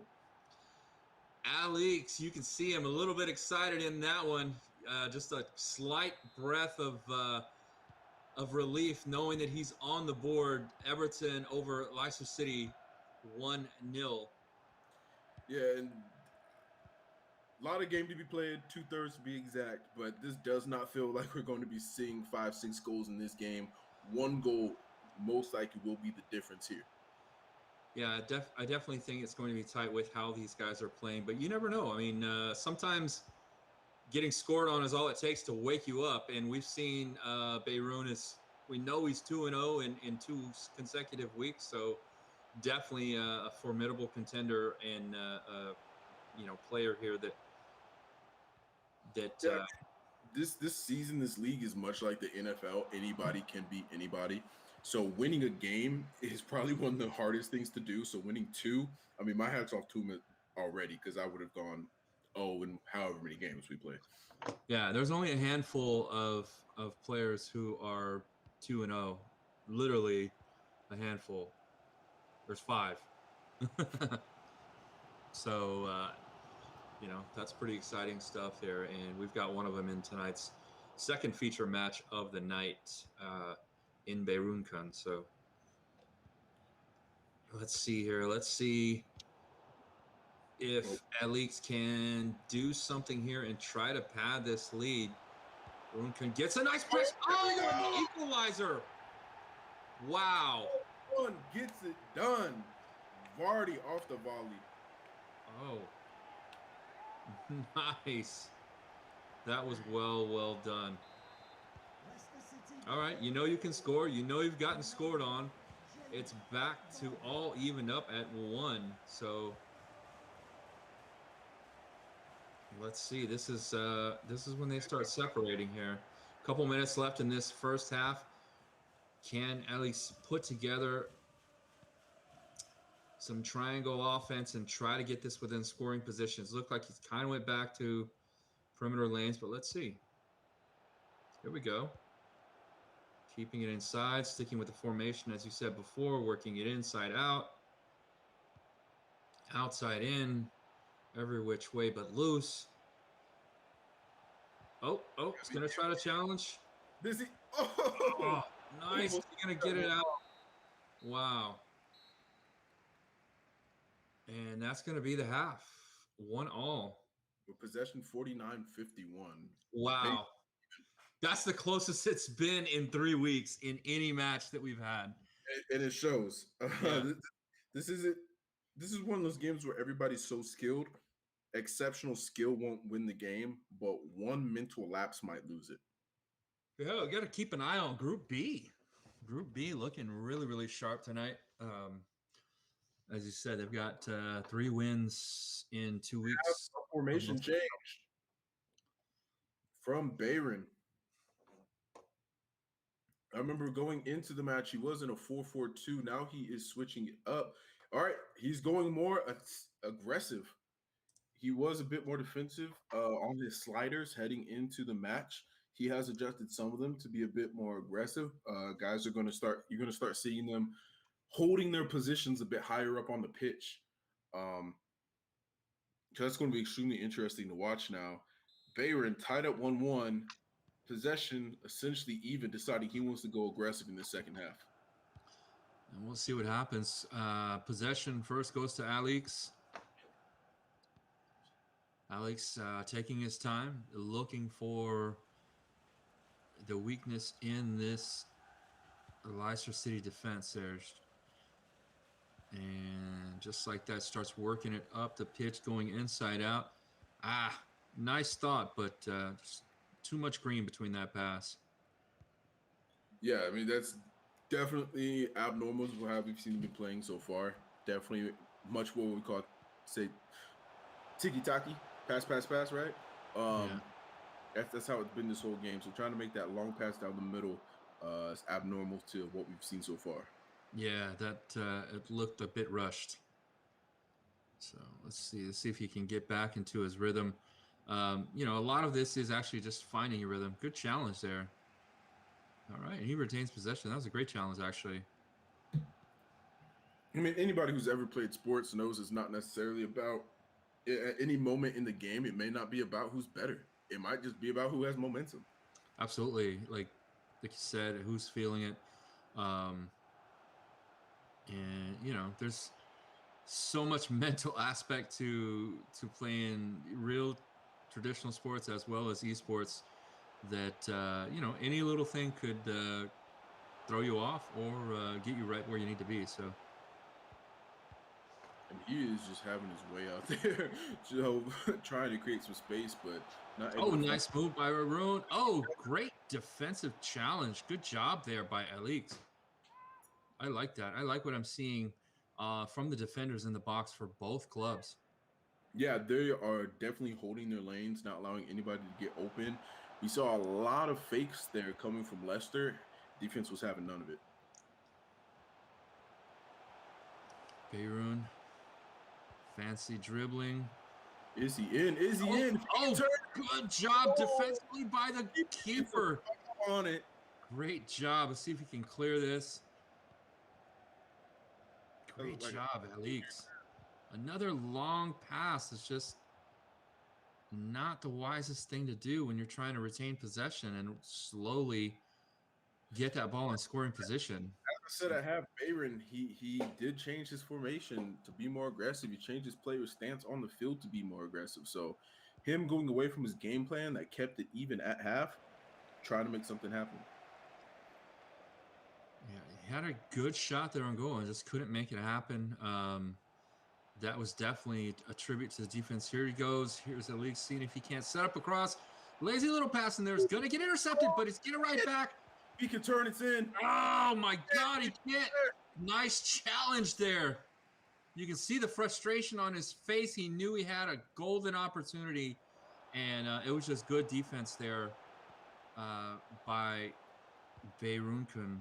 Alex, you can see him a little bit excited in that one. Just a slight breath of relief knowing that he's on the board. Everton over Leicester City 1-0. Yeah, and a lot of game to be played, 2/3 to be exact, but this does not feel like we're going to be seeing 5-6 goals in this game. One goal most likely will be the difference here. Yeah, I definitely think it's going to be tight with how these guys are playing, but you never know. I mean, sometimes getting scored on is all it takes to wake you up, and we've seen Beirut we know he's 2-0 in 2 consecutive weeks, so definitely a formidable contender and player here that this season, this league is much like the NFL. Anybody can beat anybody. So winning a game is probably one of the hardest things to do. So winning 2, I mean, my hat's off to him already because I would have gone in however many games we played. Yeah, there's only a handful of players who are 2-0. Literally a handful. There's 5. So that's pretty exciting stuff there, and we've got one of them in tonight's second feature match of the night in Beirut. So let's see here. Let's see if Alex can do something here and try to pad this lead. Beirut gets a nice press. Oh, the equalizer. Wow. One gets it done. Vardy off the volley. Oh. Nice. That was well done. All right, you know you can score. You know you've gotten scored on. It's back to all evened up at 1. So let's see. This is when they start separating here. A couple minutes left in this first half. Can at least put together some triangle offense and try to get this within scoring positions. Looked like he kind of went back to perimeter lanes, but let's see. Here we go. Keeping it inside, sticking with the formation as you said before, working it inside out, outside in, every which way but loose. Oh, it's going to try to challenge. Busy. Oh, nice. He's going to get it out. Wow. And that's going to be the half. 1-1. With possession 49-51. Wow. That's the closest it's been in 3 weeks in any match that we've had. And it shows. Yeah. This is it. This is one of those games where everybody's so skilled. Exceptional skill won't win the game, but one mental lapse might lose it. Yeah, we got to keep an eye on Group B. Group B looking really sharp tonight. As you said, they've got 3 wins in 2 weeks. Formation change from Bayern. I remember going into the match, he was in a 4-4-2. Now he is switching it up. All right, he's going more aggressive. He was a bit more defensive on his sliders heading into the match. He has adjusted some of them to be a bit more aggressive. Guys are going to start. You're going to start seeing them holding their positions a bit higher up on the pitch. So that's going to be extremely interesting to watch now. Bayern tied up 1-1. Possession essentially even, deciding he wants to go aggressive in the second half. And we'll see what happens. Possession first goes to Alex. Alex taking his time, looking for the weakness in this Leicester City defense there. And just like that, starts working it up the pitch, going inside out. Nice thought, but just too much green between that pass. Yeah, I mean, that's definitely abnormal to how we've seen him be playing so far. Definitely much what we call, say, tiki-taki, pass, right? That's how it's been this whole game. So trying to make that long pass down the middle is abnormal to what we've seen so far. Yeah, that it looked a bit rushed. So let's see if he can get back into his rhythm. A lot of this is actually just finding your rhythm. Good challenge there. All right, and he retains possession. That was a great challenge, actually. I mean, anybody who's ever played sports knows it's not necessarily about at any moment in the game. It may not be about who's better. It might just be about who has momentum. Absolutely, like you said, who's feeling it. And there's so much mental aspect to playing real traditional sports as well as esports that any little thing could throw you off or get you right where you need to be. So, and he is just having his way out there, trying to create some space, but not. Nice move by Arun. Great defensive challenge. Good job there by Alex. I like that. I like what I'm seeing from the defenders in the box for both clubs. Yeah, they are definitely holding their lanes, not allowing anybody to get open. We saw a lot of fakes there coming from Leicester. Defense was having none of it. Beirun, fancy dribbling. Is he in? Is he in? Good job defensively by the keeper. On it. Great job. Let's see if he can clear this. Great job, Alex. Another long pass is just not the wisest thing to do when you're trying to retain possession and slowly get that ball in scoring position. As I said, I have Bayern. He did change his formation to be more aggressive. He changed his player's stance on the field to be more aggressive. So him going away from his game plan that kept it even at half, trying to make something happen. Yeah, he had a good shot there on goal and just couldn't make it happen. That was definitely a tribute to the defense. Here he goes. Here's Alex seeing if he can't set up across. Lazy little pass in there is going to get intercepted, but it's getting right back. He can turn it in. Oh, my God. He can't. Nice challenge there. You can see the frustration on his face. He knew he had a golden opportunity, and it was just good defense there by Beirunkun.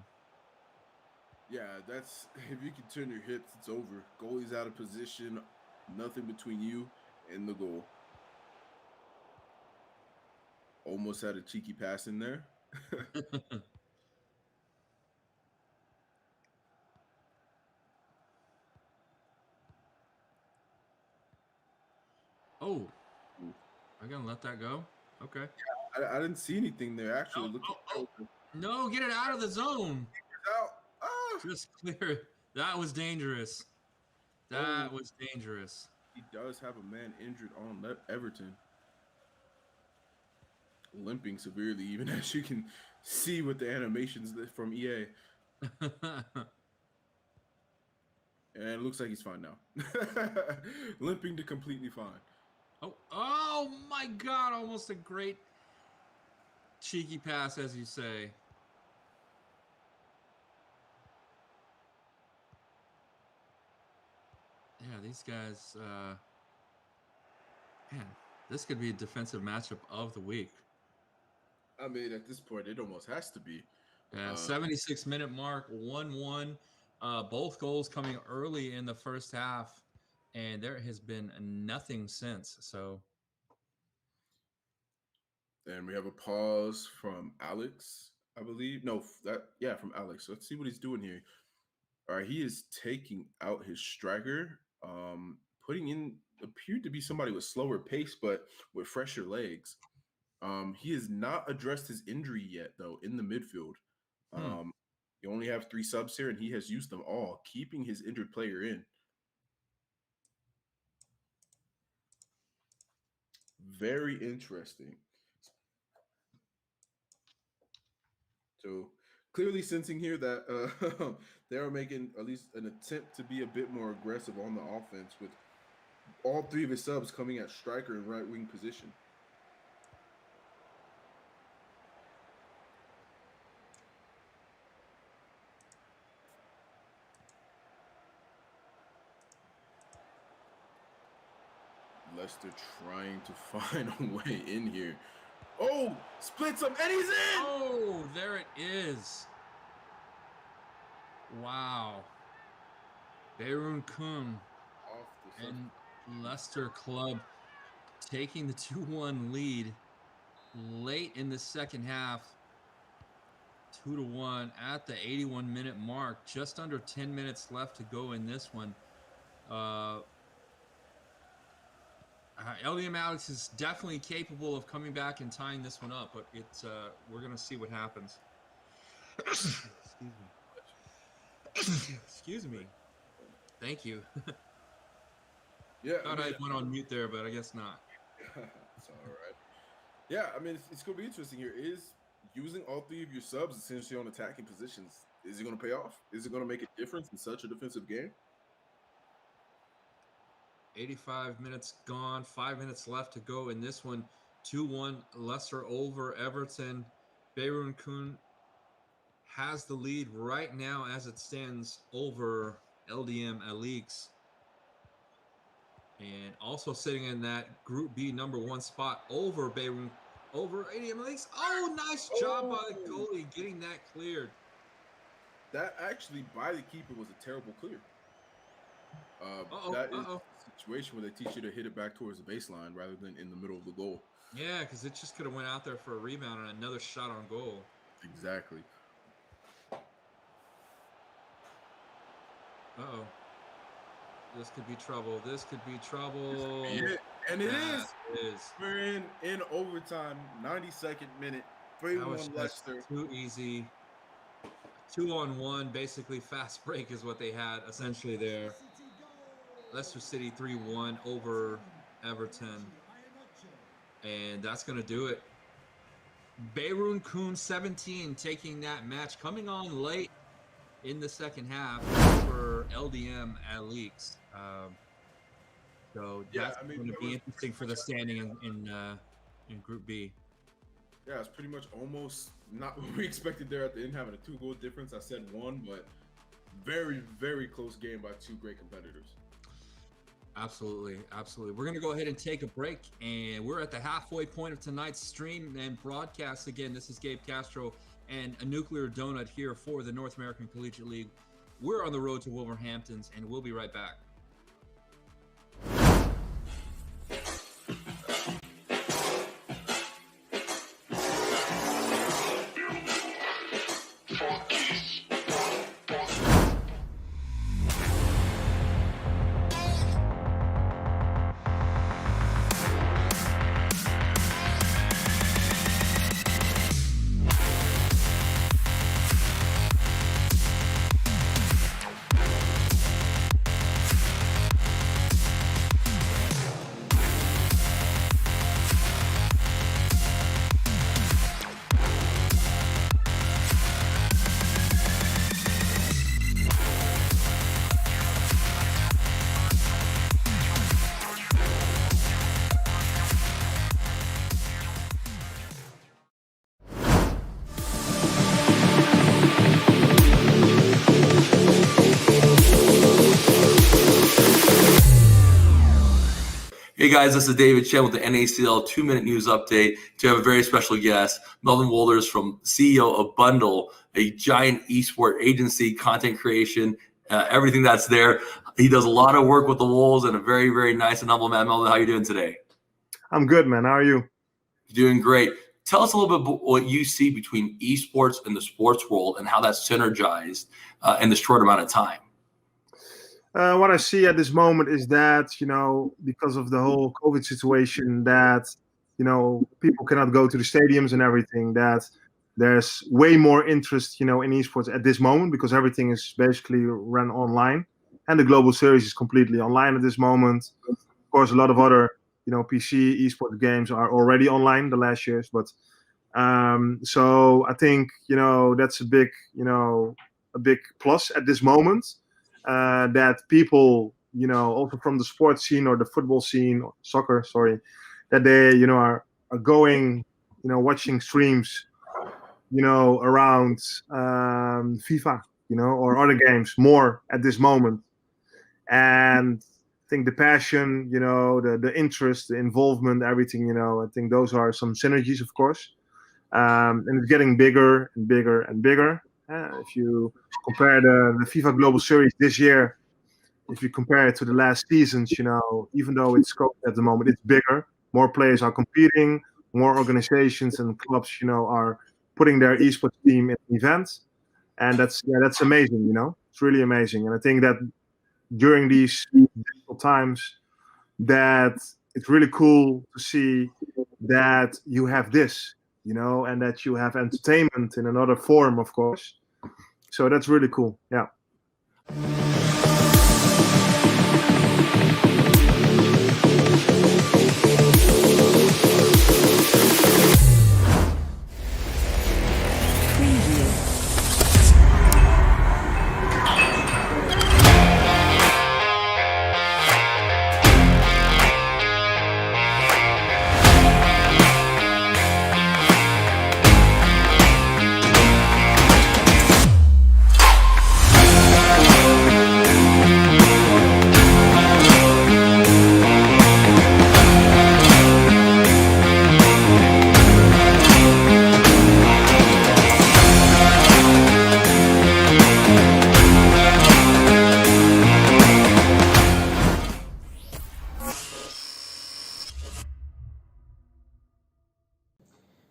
Yeah, that's if you can turn your hips, it's over. Goalie's out of position, nothing between you and the goal. Almost had a cheeky pass in there. Oh, I gonna let that go? Okay. I didn't see anything there actually. No, get it out of the zone. Out. Oh. Just clear it. That was dangerous. That was dangerous. He does have a man injured on Everton. Limping severely, even as you can see with the animations from EA. And it looks like he's fine now. Limping to completely fine. Oh my God, almost a great cheeky pass, as you say. Yeah, these guys, man, this could be a defensive matchup of the week. I mean, at this point, it almost has to be. 76-minute mark, 1-1. Both goals coming early in the first half, and there has been nothing since. So, and we have a pause from Alex, I believe. No, from Alex. So let's see what he's doing here. All right, he is taking out his striker, putting in appeared to be somebody with slower pace, but with fresher legs. He has not addressed his injury yet, though, in the midfield. You only have 3 subs here, and he has used them all, keeping his injured player in. Very interesting. So clearly sensing here that they are making at least an attempt to be a bit more aggressive on the offense with all 3 of his subs coming at striker and right wing position. Leicester trying to find a way in here. Oh, splits him, and he's in! Oh, there it is. Wow. Beirunkun and Leicester Club taking the 2-1 lead late in the second half. 2-1 at the 81-minute mark. Just under 10 minutes left to go in this one. LDM Alex is definitely capable of coming back and tying this one up, but it's we're gonna see what happens. Excuse me. Excuse me. Thank you. Yeah, Thought I went on mute there, but I guess not. It's all right. Yeah, I mean, it's gonna be interesting here. Is using all 3 of your subs essentially on attacking positions, is it gonna pay off? Is it gonna make a difference in such a defensive game? 85 minutes gone, 5 minutes left to go in this one. 2-1 Leicester over Everton. Beirunkun has the lead right now as it stands over LDM Alex. And also sitting in that Group B #1 spot over LDM Alex. Oh, nice job by the goalie getting that cleared. That actually, by the keeper, was a terrible clear. That is a situation where they teach you to hit it back towards the baseline rather than in the middle of the goal. Yeah, because it just could have went out there for a rebound and another shot on goal. Exactly. Uh-oh. This could be trouble. This could be trouble. And it is. It is. We're in overtime, 92nd minute, 3-1 Leicester. Too easy. 2-on-1, basically fast break is what they had essentially there. Leicester City 3-1 over Everton. And that's going to do it. Beirunkun 17 taking that match, coming on late in the second half for LDM Alex. So that's going to be interesting for the standing in Group B. Yeah, it's pretty much almost not what we expected there at the end, having a 2-goal difference. I said 1, but very, very close game by 2 great competitors. Absolutely, absolutely. We're going to go ahead and take a break, and we're at the halfway point of tonight's stream and broadcast. Again, this is Gabe Castro and a Nuclear Donut here for the North American Collegiate League. We're on the road to Wolverhamptons, and we'll be right back. Hey guys, this is David Chen with the NACL 2-minute news update. To have a very special guest, Melvin Wolders, from CEO of Bundle, a giant esport agency, content creation, everything that's there. He does a lot of work with the Wolves and a very, very nice and humble man. Melvin, how are you doing today? I'm good, man. How are you? Doing great. Tell us a little bit about what you see between esports and the sports world and how that's synergized in this short amount of time. What I see at this moment is that, because of the whole COVID situation, that, people cannot go to the stadiums and everything, that there's way more interest, in esports at this moment because everything is basically run online. And the global series is completely online at this moment. Of course, a lot of other, PC esports games are already online the last years. But so I think, that's a big plus at this moment. That people, also from the sports scene or the football scene, or soccer, that they, are going, watching streams, around FIFA, or other games more at this moment. And I think the passion, the interest, the involvement, everything, I think those are some synergies, of course. And it's getting bigger and bigger and bigger. If you compare the FIFA Global Series this year, if you compare it to the last seasons, even though it's scoped at the moment, it's bigger. More players are competing, more organizations and clubs, are putting their esports team in events, and that's amazing. It's really amazing, and I think that during these difficult times, that it's really cool to see that you have this, and that you have entertainment in another form, of course. So that's really cool. Yeah.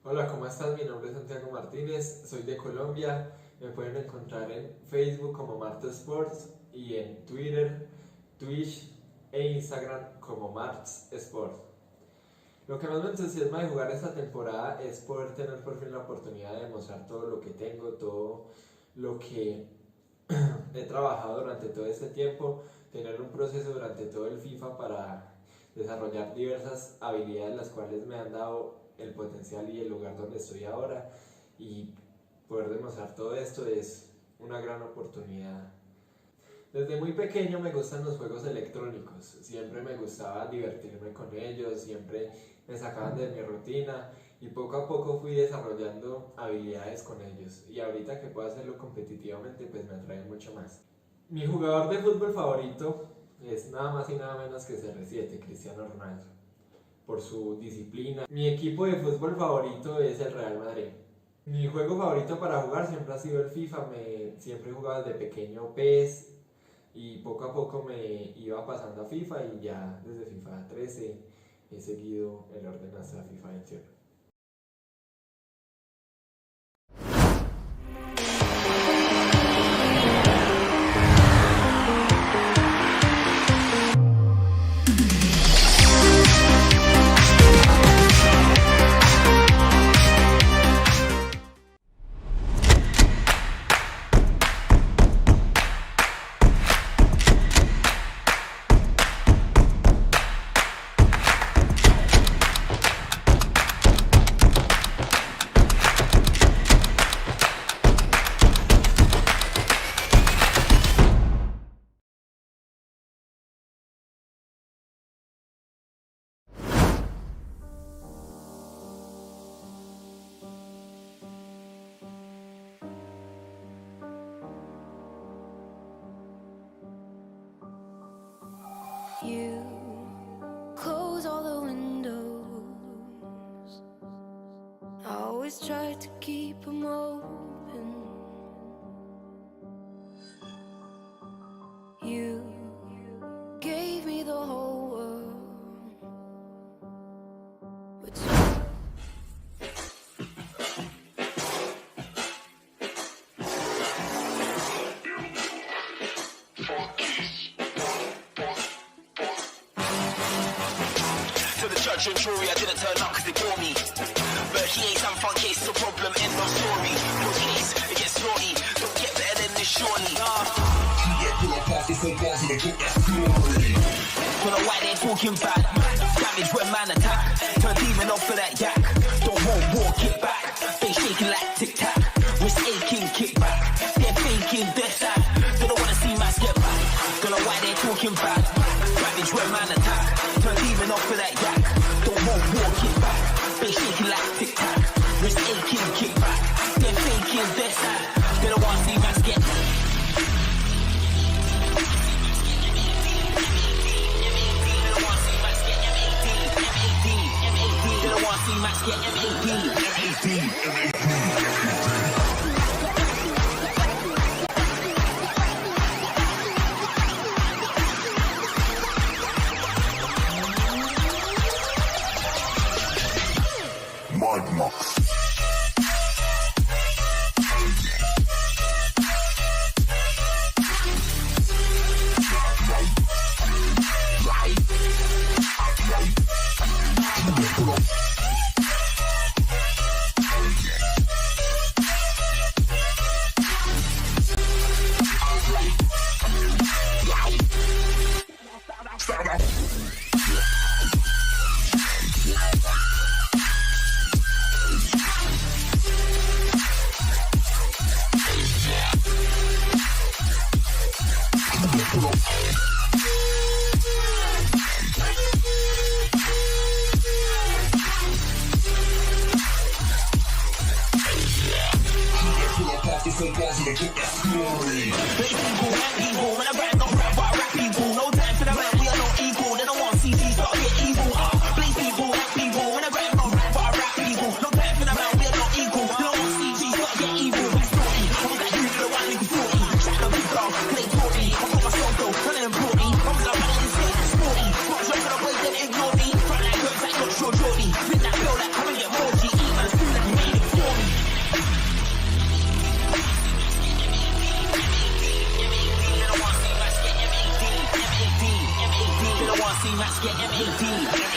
Hola, ¿cómo estás? Mi nombre es Santiago Martínez, soy de Colombia. Me pueden encontrar en Facebook como Marta Sports y en Twitter, Twitch e Instagram como Marts Sports. Lo que más me entusiasma de jugar esta temporada es poder tener por fin la oportunidad de demostrar todo lo que tengo, todo lo que he trabajado durante todo este tiempo, tener un proceso durante todo el FIFA para desarrollar diversas habilidades las cuales me han dado el potencial y el lugar donde estoy ahora, y poder demostrar todo esto es una gran oportunidad. Desde muy pequeño me gustan los juegos electrónicos, siempre me gustaba divertirme con ellos, siempre me sacaban de mi rutina y poco a poco fui desarrollando habilidades con ellos y ahorita que puedo hacerlo competitivamente pues me atrae mucho más. Mi jugador de fútbol favorito es nada más y nada menos que CR7, Cristiano Ronaldo, por su disciplina. Mi equipo de fútbol favorito es el Real Madrid. Mi juego favorito para jugar siempre ha sido el FIFA, siempre he jugado desde pequeño PES y poco a poco me iba pasando a FIFA y ya desde FIFA 13 he seguido el orden hasta FIFA 21. You close all the windows. I always try to keep them open. You gave me the whole world, but To the judge and jury, I didn't turn up cause they bore me. But he ain't some fun case, it's a problem, end of story. Your case, it gets naughty, don't get better than this surely. Don't know why they're talking bad. Damage when man attack. Turn demon off for that yak. Don't walk it back. They shaking like tic-tac. Wrist aching, kick back. They're faking, they're sad. They don't wanna see mass get back. Don't know why they're talking bad. Damage when man attack. Turn demon off for that yak. Don't walk it back. They shaking like tic-tac. Wrist aching, kick back. They're faking, they're sad. They don't wanna see mass get back. They don't wanna see Max get M18.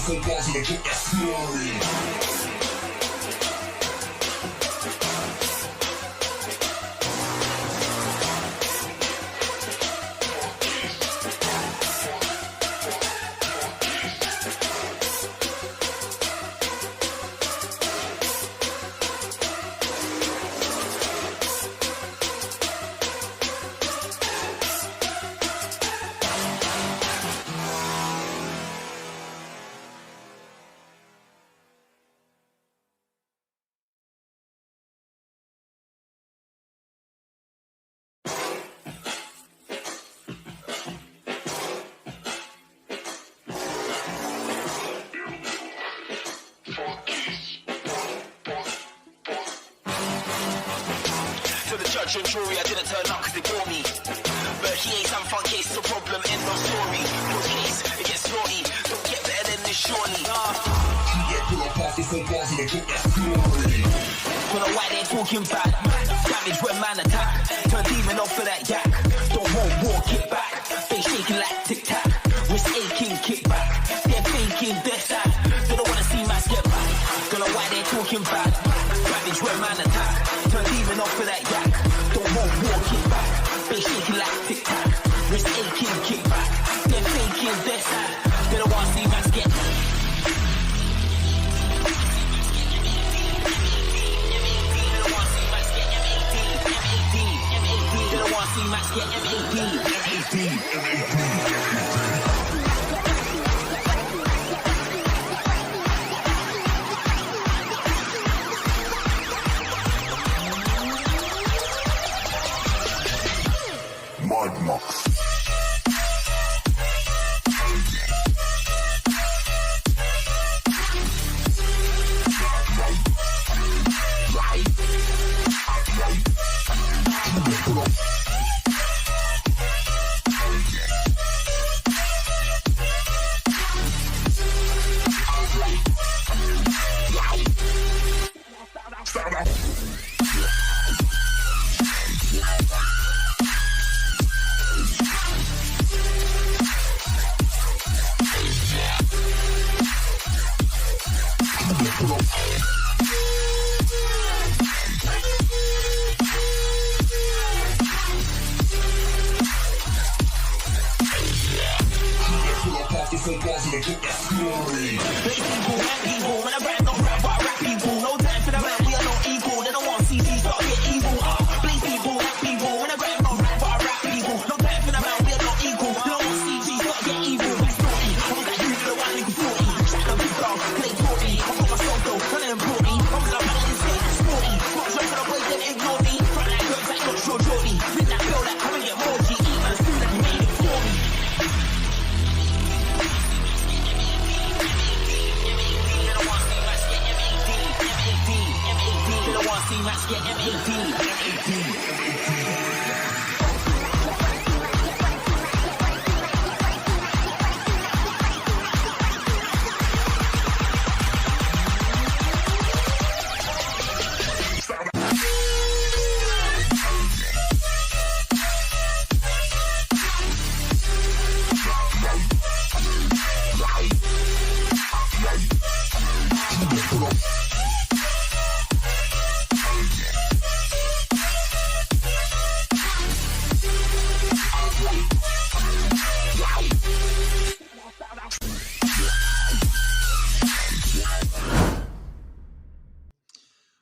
To the judge and jury, I didn't turn up because they bore me. But he ain't some fun case, it's a problem, end of story. Your case, it gets naughty, don't get better than this surely. Don't know why they're talking bad. Damage when man attack. Turn demon off for that yak. Don't walk it back. They shaking like tic-tac. Wrist aching, kick back. They're faking, they're sad. They don't wanna see mass get back. Don't know why they're talking bad. Damage when man attack. Turn demon off for that yak. Don't walk it back. They shaking like tic-tac. Wrist aching, kick back. They're faking, they're sad. They don't wanna see mass get back. They don't want to see Max get Mud Mox.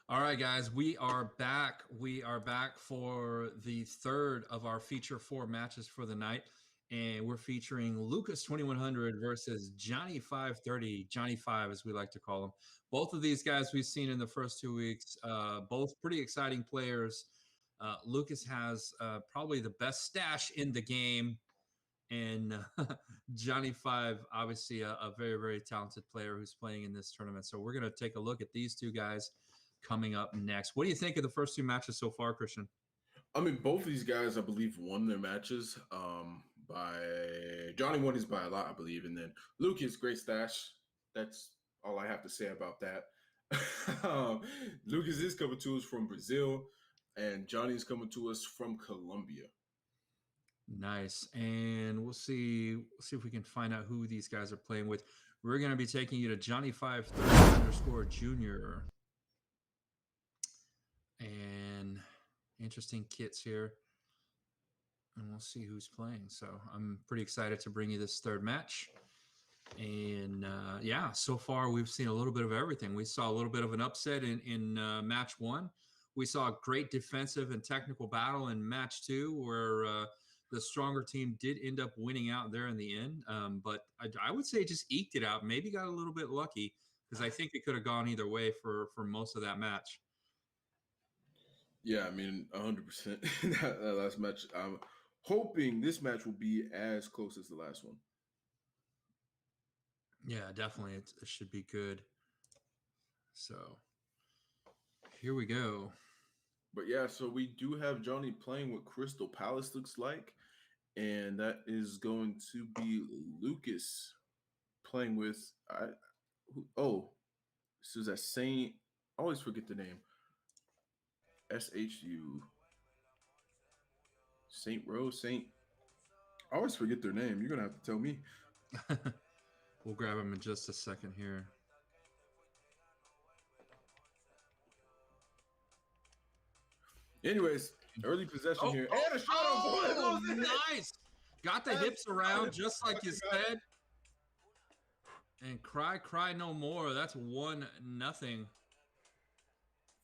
All right, guys, we are back. We are back for the third of our feature 4 matches for the night. And we're featuring Lucas 2100 versus Johnny 530, Johnny 5, as we like to call him. Both of these guys we've seen in the first 2 weeks, both pretty exciting players. Lucas has probably the best stash in the game. And Johnny 5, obviously a very, very talented player who's playing in this tournament. So we're going to take a look at these two guys coming up next. What do you think of the first 2 matches so far, Christian? I mean, both of these guys, I believe, won their matches. By Johnny won his by a lot, I believe, and then Lucas, great stash. That's all I have to say about that. Lucas is coming to us from Brazil, and Johnny is coming to us from Colombia. Nice. And we'll see if we can find out who these guys are playing with. We're going to be taking you to Johnny530_Junior. And interesting kits here. And we'll see who's playing. So I'm pretty excited to bring you this third match. And yeah, so far we've seen a little bit of everything. We saw a little bit of an upset in match 1. We saw a great defensive and technical battle in match 2, where the stronger team did end up winning out there in the end. But I would say just eked it out. Maybe got a little bit lucky, because I think it could have gone either way for most of that match. Yeah, I mean, 100%. that last match. I'm hoping this match will be as close as the last one. Yeah, definitely. It should be good. So here we go. But yeah, so we do have Johnny playing with Crystal Palace, looks like. And that is going to be Lucas playing with this is a Saint. I always forget the name. SHU. Saint Rose, Saint. I always forget their name. You're gonna have to tell me. We'll grab him in just a second here. Anyways, early possession here. And a shot Oh, on goal. nice. Got the hips around just like you said. And cry no more. That's 1-0.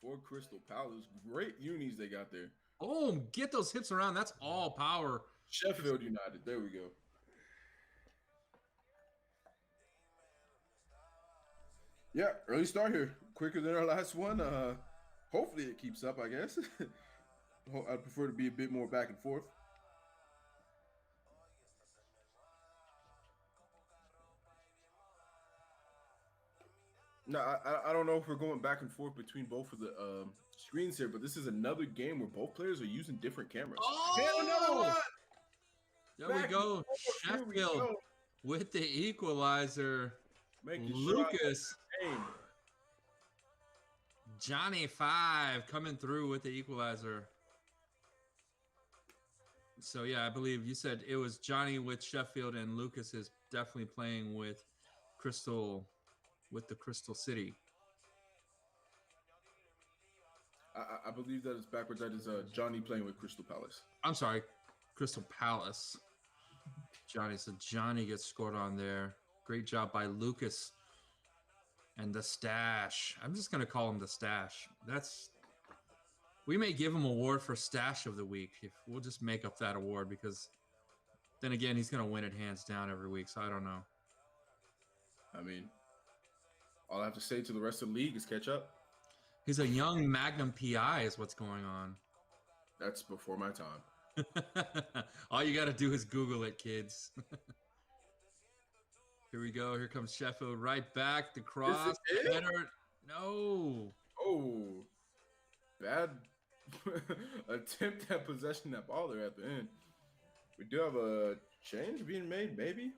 For Crystal Palace. Great unis they got there. Oh, get those hips around. That's all power. Sheffield United. There we go. Yeah, early start here. Quicker than our last one. Hopefully it keeps up, I guess. I'd prefer to be a bit more back and forth. No, I don't know if we're going back and forth between both of the screens here, but this is another game where both players are using different cameras. Oh, another one! There we go. Sheffield with the equalizer. Lucas. Johnny 5 coming through with the equalizer. So yeah, I believe you said it was Johnny with Sheffield, and Lucas is definitely playing with Crystal, with the Crystal City. I believe that is backwards. That is Johnny playing with Crystal Palace. I'm sorry, Crystal Palace. Johnny, so Johnny gets scored on there. Great job by Lucas. And the stash. I'm just going to call him the stash. We may give him an award for stash of the week. If we'll just make up that award, because then again, he's going to win it hands down every week. So I don't know. I mean, all I have to say to the rest of the league is catch up. He's a young Magnum PI is what's going on. That's before my time. All you got to do is Google it, kids. Here we go. Here comes Sheffield right back. The cross. Better. No. Oh. Bad attempt at possession that ball there at the end. We do have a change being made, maybe?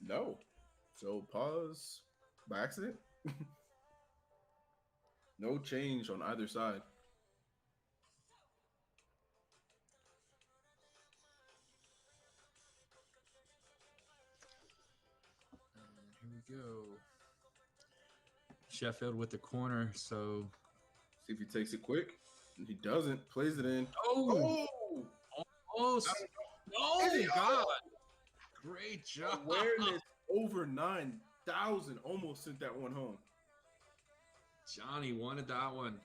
No. So pause by accident. No change on either side. Here we go. Sheffield with the corner. So see if he takes it quick. And he doesn't. Plays it in. Oh! Almost. Oh, God. Great job. Awareness over 9,000. Almost sent that one home. Johnny wanted that one.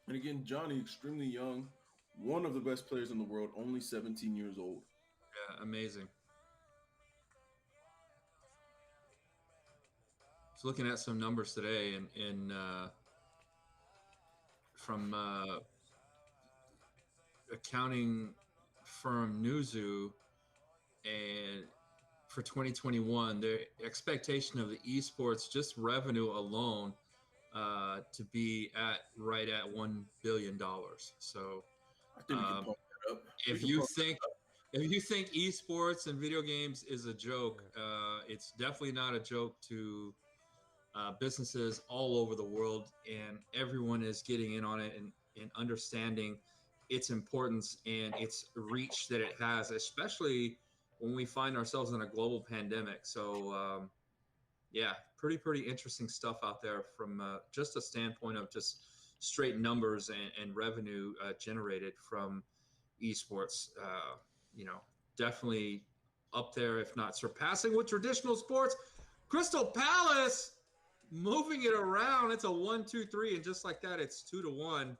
And again, Johnny, extremely young. One of the best players in the world, only 17 years old. Yeah, amazing. Just looking at some numbers today, and from accounting firm Newzoo, and for 2021, the expectation of the esports just revenue alone to be right at $1 billion. So I think we can pump that up. If you think If you think esports and video games is a joke, it's definitely not a joke to businesses all over the world, and everyone is getting in on it and understanding its importance and its reach that it has, especially when we find ourselves in a global pandemic. So, yeah, pretty interesting stuff out there from just a standpoint of just straight numbers and revenue generated from esports. Definitely up there, if not surpassing with traditional sports. Crystal Palace moving it around. It's a 1-2-3, and just like that, it's 2-1.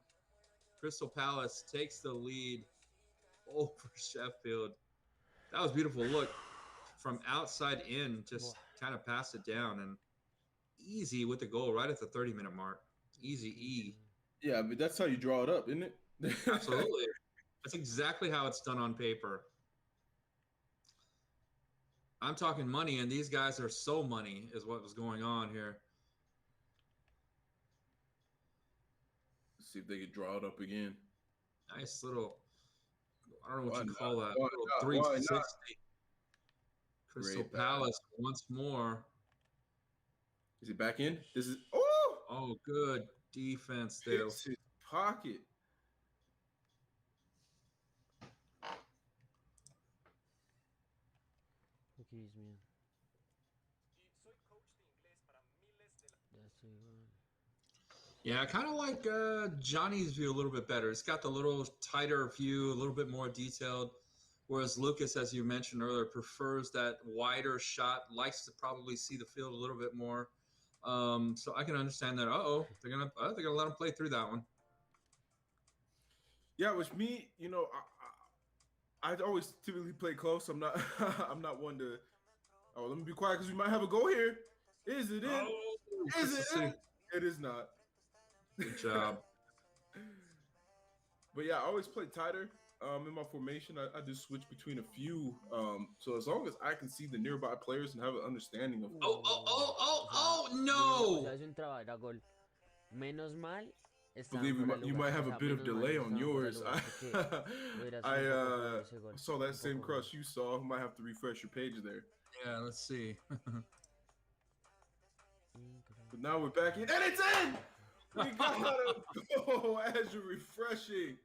Crystal Palace takes the lead over Sheffield. That was beautiful. Look, from outside in, just kind of pass it down, and easy with the goal right at the 30-minute mark. Easy E. Yeah, but that's how you draw it up, isn't it? Absolutely. That's exactly how it's done on paper. I'm talking money, and these guys are so money is what was going on here. Let's see if they could draw it up again. Nice little, I don't know what Why you not? call that. Why Little not? 360. Crystal Great Palace once more. Is he back in? This is Oh, good defense there. Hits his pocket. Aquí es mío. Ya estoy igual. Yeah, I kind of like Johnny's view a little bit better. It's got the little tighter view, a little bit more detailed. Whereas Lucas, as you mentioned earlier, prefers that wider shot, likes to probably see the field a little bit more. So I can understand that. They're gonna let him play through that one. Yeah, with me, I always typically play close. I'm not I'm not one to. Oh, let me be quiet because we might have a goal here. Is it in? Is it in? It is not. Good job. But yeah, I always play tighter. In my formation, I just switch between a few. So as long as I can see the nearby players and have an understanding of. No! O sea, es un trabajo, era gol. Menos mal. Believe you might have a bit of delay on yours. I saw that same crush you saw. Might have to refresh your page there. Yeah, let's see. But now we're back in, and it's in. We got a goal as you're refreshing.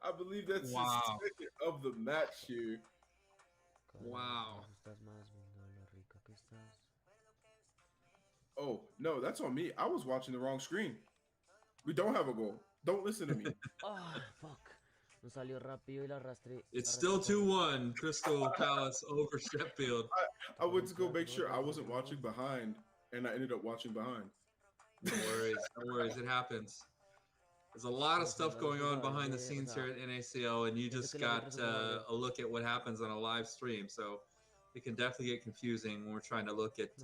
I believe that's the second of the match here. Wow. Oh, no, that's on me. I was watching the wrong screen. We don't have a goal. Don't listen to me. Oh, fuck. No salió rápido y la arrastré. It's still 2-1. Crystal Palace over Sheffield. I went to go make sure I wasn't watching behind, and I ended up watching behind. No worries. It happens. There's a lot of stuff going on behind the scenes here at NACL, and you just got a look at what happens on a live stream. So it can definitely get confusing when we're trying to look at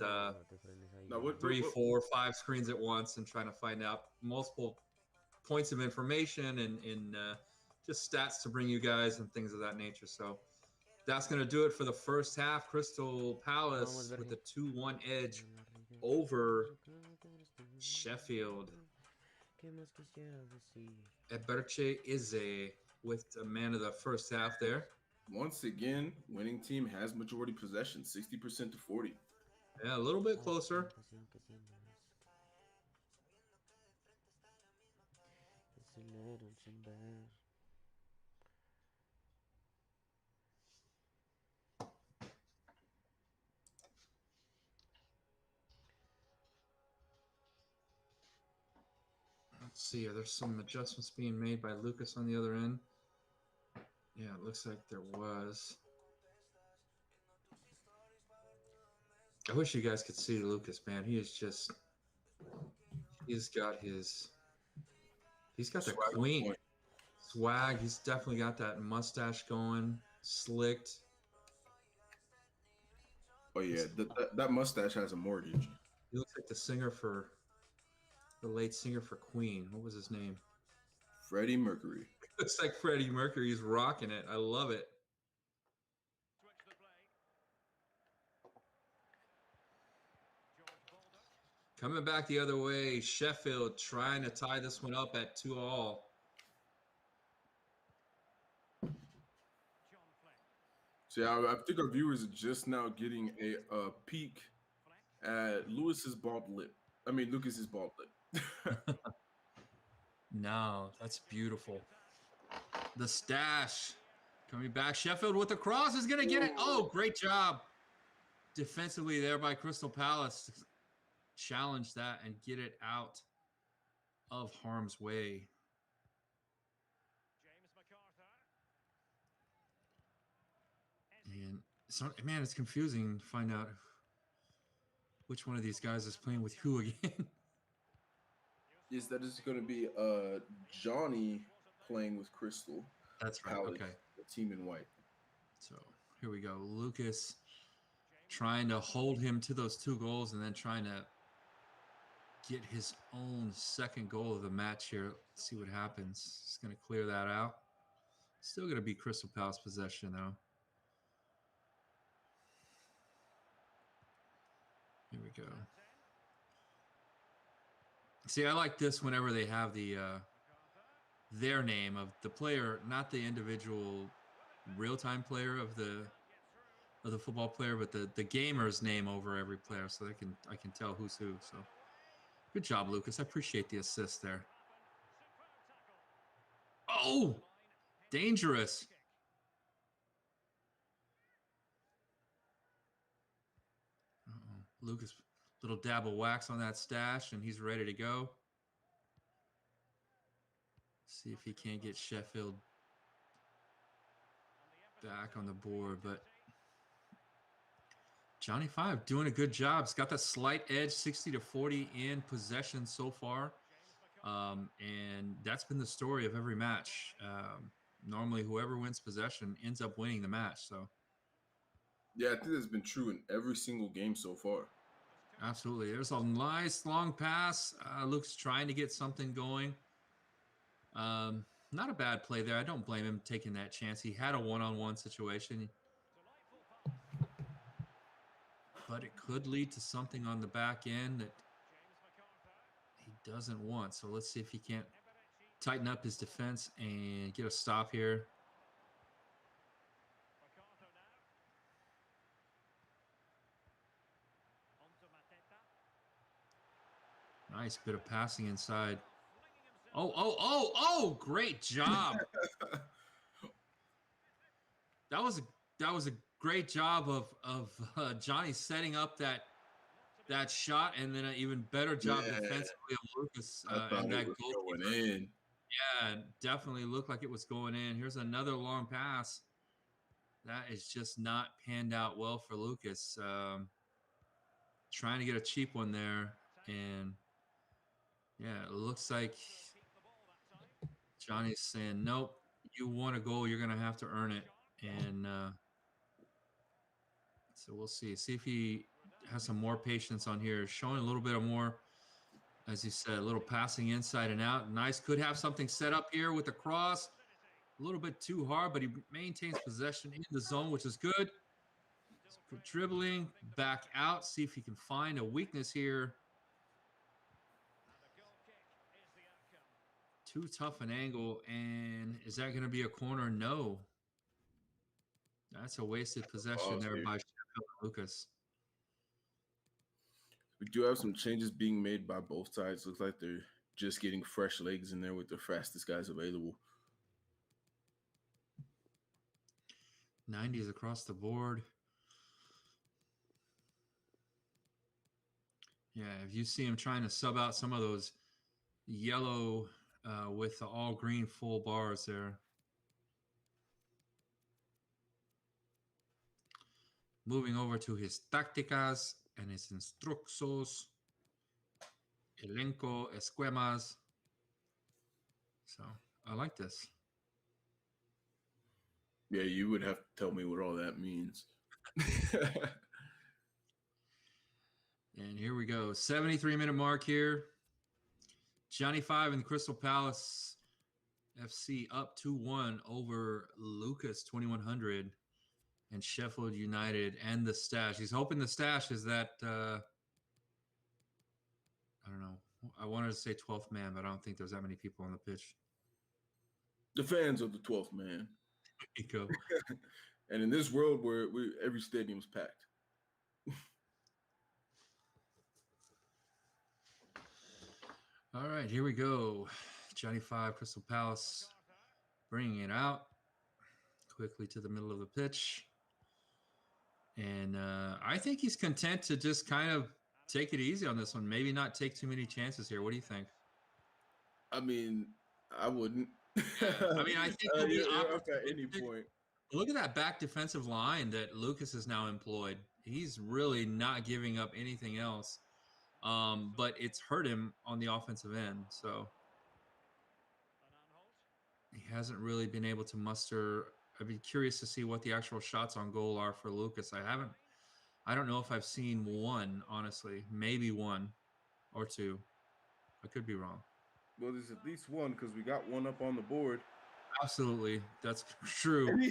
3, 4, 5 screens at once and trying to find out multiple points of information and just stats to bring you guys and things of that nature. So that's going to do it for the first half. Crystal Palace with a 2-1 edge over Sheffield. Eberche Ize with a man of the first half there. Once again, winning team has majority possession, 60% to 40. Yeah, a little bit closer. Let's see. There's some adjustments being made by Lucas on the other end. Yeah, it looks like there was. I wish you guys could see Lucas, man. He is just. He's got the queen swag. He's definitely got that mustache going, slicked. Oh yeah, that mustache has a mortgage. He looks like the late singer for Queen. What was his name? Freddie Mercury. Looks like Freddie Mercury. He's rocking it. I love it. Coming back the other way, Sheffield trying to tie this one up at 2-2. So yeah, I think our viewers are just now getting a peek at Lucas's bald lip. No, that's beautiful. The stash coming back. Sheffield with the cross is going to get it. Oh, great job defensively there by Crystal Palace to challenge that and get it out of harm's way. And so, man, it's confusing to find out which one of these guys is playing with who again. Yes, that is going to be Johnny playing with Crystal. That's right. Palace, Okay. the team in white. So here we go. Lucas trying to hold him to those 2 goals and then trying to get his own second goal of the match here. Let's see what happens. He's going to clear that out. Still going to be Crystal Palace possession, though. Here we go. See, I like this whenever they have the their name of the player, not the individual real-time player of the football player, but the gamer's name over every player, so I can tell who's who. So good job, Lucas. I appreciate the assist there. Oh, dangerous. Uh-oh. Lucas, little dab of wax on that stash, and he's ready to go. See if he can't get Sheffield back on the board, but Johnny 5 doing a good job. He's got that slight edge, 60-40 in possession so far. And that's been the story of every match. Normally, whoever wins possession ends up winning the match. So, yeah, I think that's been true in every single game so far. Absolutely. There's a nice long pass. Luke's trying to get something going. Not a bad play there. I don't blame him taking that chance. He had a one-on-one situation. But it could lead to something on the back end that he doesn't want. So let's see if he can't tighten up his defense and get a stop here. Nice bit of passing inside. Oh, great job. That was a great job of Johnny setting up that shot, and then an even better job defensively of Lucas and that goal going in. Yeah, it definitely looked like it was going in. Here's another long pass. That is just not panned out well for Lucas. Trying to get a cheap one there, and yeah, it looks like Johnny's saying, nope, you want a goal, you're going to have to earn it. And so we'll see if he has some more patience on here, showing a little bit of more, as you said, a little passing inside and out. Nice, could have something set up here with the cross. A little bit too hard, but he maintains possession in the zone, which is good. Dribbling back out, see if he can find a weakness here. Too tough an angle, and is that going to be a corner? No. That's a wasted possession there by Lucas. We do have some changes being made by both sides. Looks like they're just getting fresh legs in there with the fastest guys available. 90s across the board. Yeah, if you see him trying to sub out some of those yellow with the all green full bars there. Moving over to his tácticas and his instrucsos, elenco, esquemas. So I like this. Yeah, you would have to tell me what all that means. And here we go. 73-minute mark here. Johnny 5 and Crystal Palace FC up 2-1 over Lucas 2100 and Sheffield United and the stash. He's hoping the stash is that, I don't know. I wanted to say 12th man, but I don't think there's that many people on the pitch. The fans of the 12th man. There you go. And in this world where every stadium's packed. All right, here we go. Johnny 5, Crystal Palace, bringing it out quickly to the middle of the pitch. And I think he's content to just kind of take it easy on this one. Maybe not take too many chances here. What do you think? I mean, I wouldn't. I mean, I think he'll be up at any point. Look at that back defensive line that Lucas has now employed. He's really not giving up anything else. But it's hurt him on the offensive end. So he hasn't really been able to muster. I'd be curious to see what the actual shots on goal are for Lucas. I don't know if I've seen one, honestly. Maybe one or two. I could be wrong. Well, there's at least one because we got one up on the board. Absolutely. That's true.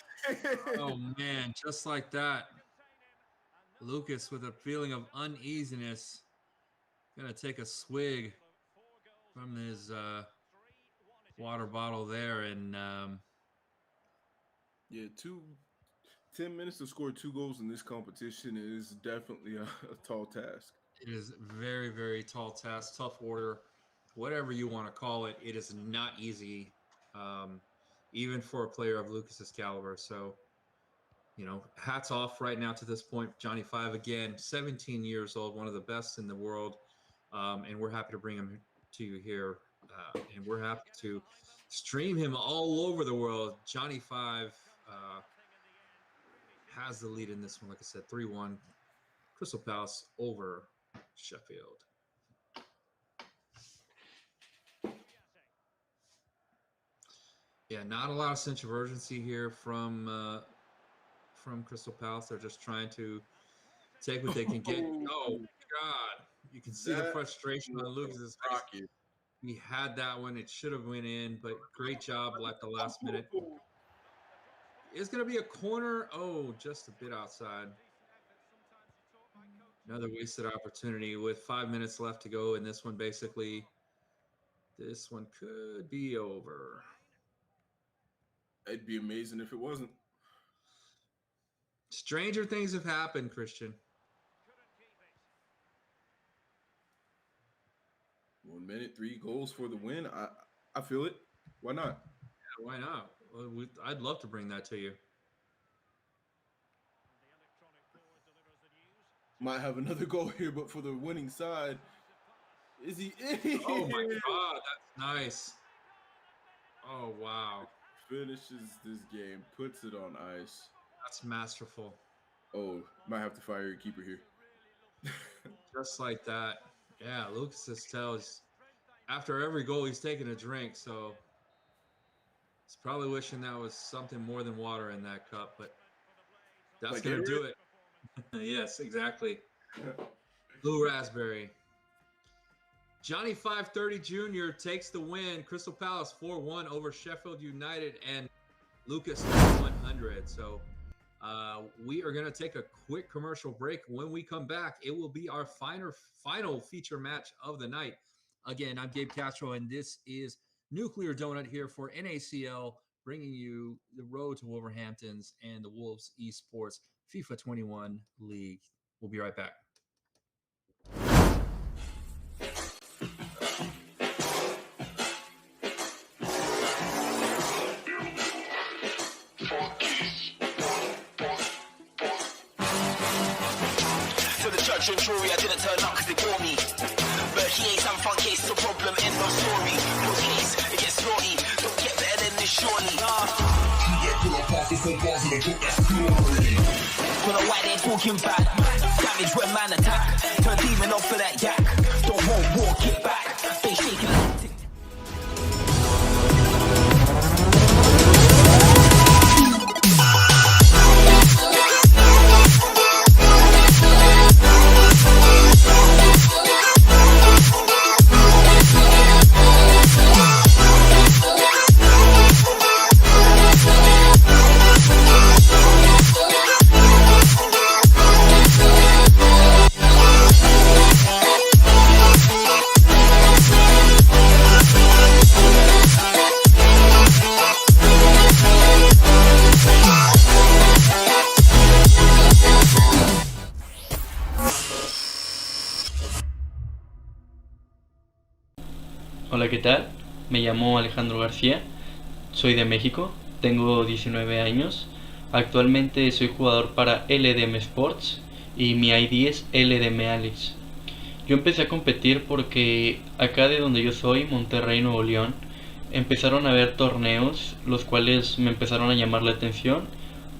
Oh, man. Just like that. Lucas with a feeling of uneasiness. Going to take a swig from his water bottle there. And, 10 minutes to score 2 goals in this competition is definitely a tall task. It is very, very tall task, tough order, whatever you want to call it. It is not easy, even for a player of Lucas's caliber. So, hats off right now to this point. Johnny 5, again, 17 years old, one of the best in the world. And we're happy to bring him to you here. And we're happy to stream him all over the world. Johnny 5 has the lead in this one. Like I said, 3-1. Crystal Palace over Sheffield. Yeah, not a lot of sense of urgency here from Crystal Palace. They're just trying to take what they can get. Oh, God. You can see the frustration on Lucas's face. He had that one. It should have went in, but great job at the last minute. It's going to be a corner. Oh, just a bit outside. Another wasted opportunity with 5 minutes left to go. And this one could be over. It'd be amazing if it wasn't. Stranger things have happened, Christian. 1 minute, 3 goals for the win. I feel it. Why not? Yeah, why not? Well, I'd love to bring that to you. Might have another goal here, but for the winning side, is he? Oh my God, that's nice. Oh wow. Finishes this game, puts it on ice. That's masterful. Oh, might have to fire your keeper here. Just like that. Yeah, Lucas tells after every goal he's taking a drink, so he's probably wishing that was something more than water in that cup, but that's going to do it. Yes, exactly. Blue raspberry. Johnny 530 Jr. takes the win. Crystal Palace 4-1 over Sheffield United and Lucas 100. So we are going to take a quick commercial break. When we come back, it will be our final feature match of the night. Again, I'm Gabe Castro, and this is Nuclear Donut here for NACL, bringing you the road to Wolverhampton's and the Wolves Esports FIFA 21 League. We'll be right back. Judge and jury, I didn't turn up because they bore me. But he ain't some fun case, it's a problem, end of story. Close case, it gets naughty, don't get better than this shortly. Don't know why they're talking back. Damage when man attack. Turn demon off for that yak. Don't walk it back. They shaking like tick. ¿qué tal? Me llamo Alejandro García, soy de México, tengo 19 años. Actualmente soy jugador para LDM Sports y mi ID es LDM Alex. Yo empecé a competir porque acá de donde yo soy, Monterrey, Nuevo León, empezaron a haber torneos los cuales me empezaron a llamar la atención.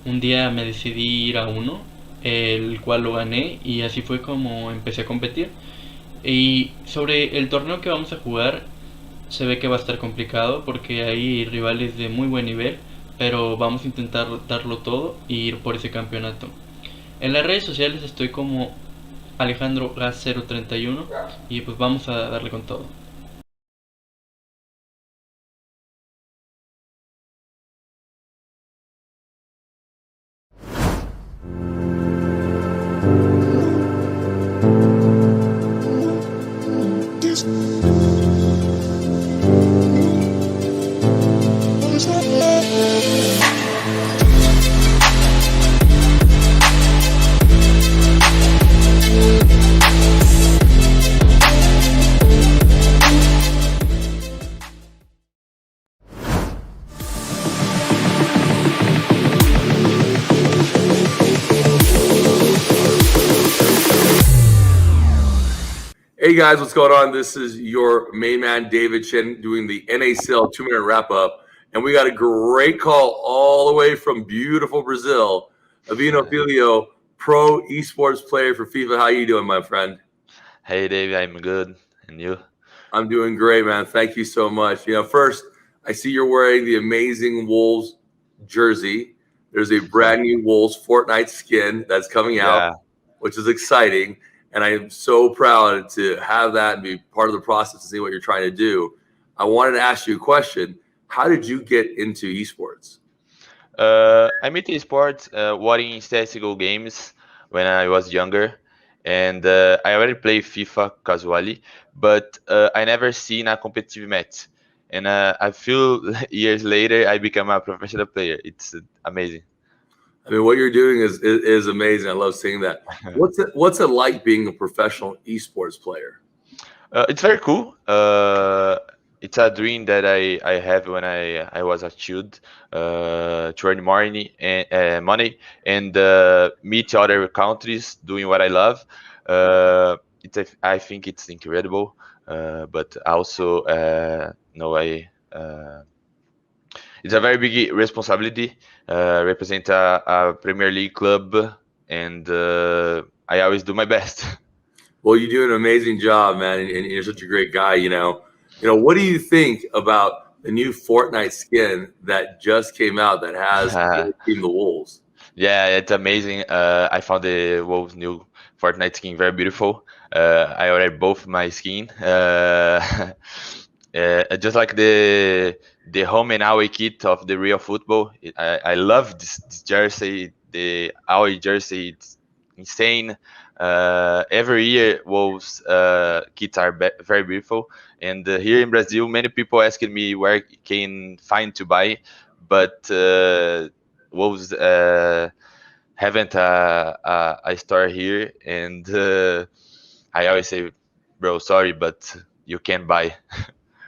Un día me decidí ir a uno, el cual lo gané y así fue como empecé a competir. Y sobre el torneo que vamos a jugar, se ve que va a estar complicado porque hay rivales de muy buen nivel, pero vamos a intentar darlo todo y ir por ese campeonato. En las redes sociales estoy como Alejandro Gas031 y pues vamos a darle con todo. Hey guys, what's going on? This is your main man, David Chen, doing the NACL 2-minute wrap up. And we got a great call all the way from beautiful Brazil. Avino Filio, pro esports player for FIFA. How you doing, my friend? Hey, David, I'm good. And you? I'm doing great, man. Thank you so much. First, I see you're wearing the amazing Wolves jersey. There's a brand new Wolves Fortnite skin that's coming out, which is exciting. And I am so proud to have that and be part of the process to see what you're trying to do. I wanted to ask you a question. How did you get into esports? I met esports watching CSGO games when I was younger. And I already play FIFA casually, but I never seen a competitive match. And I feel years later, I become a professional player. It's amazing. I mean, what you're doing is amazing. I love seeing that. What's it like being a professional esports player? It's very cool. It's a dream that I have when I was a child, to earn money and meet other countries doing what I love. I think it's incredible, but also it's a very big responsibility. Represent a Premier League club, and I always do my best. Well, you do an amazing job, man, and you're such a great guy. What do you think about the new Fortnite skin that just came out that has the Wolves? Yeah, it's amazing. I found the Wolves' new Fortnite skin very beautiful. I ordered both my skin. Just like the home and away kit of the real football. I love this jersey. The away jersey, it's insane. Every year, Wolves kits are very beautiful. And here in Brazil, many people asking me where I can find to buy, but Wolves haven't a store here, and I always say, bro, sorry, but you can't buy.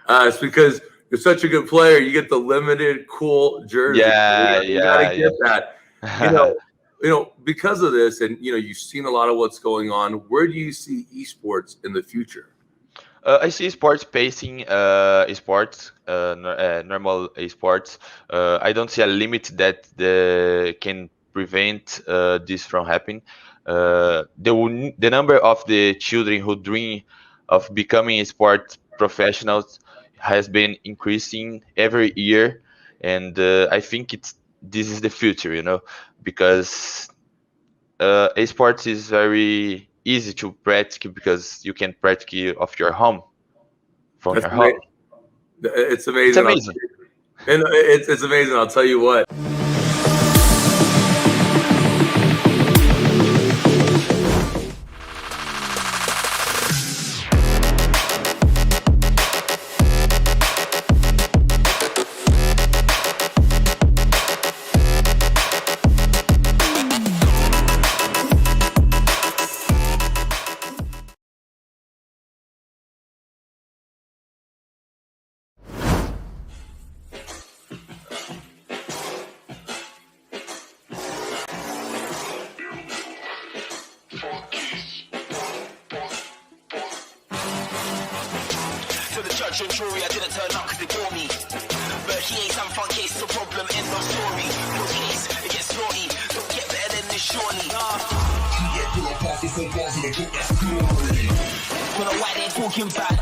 It's because you're such a good player. You get the limited cool jersey. You gotta get that. Because of this, and you've seen a lot of what's going on. Where do you see esports in the future? I see sports pacing sports, normal esports. I don't see a limit that can prevent this from happening. The number of the children who dream of becoming sport professionals has been increasing every year, and I think this is the future, because esports is very easy to practice because you can practice off your home, from your home. It's amazing. It's amazing. And it's amazing. I'll tell you what. judge and jury, I didn't turn up 'cause they bore me. But he ain't some fun case, it's a problem, end of story. No case, it gets naughty, don't get better than this surely. Don't know why they're talking back.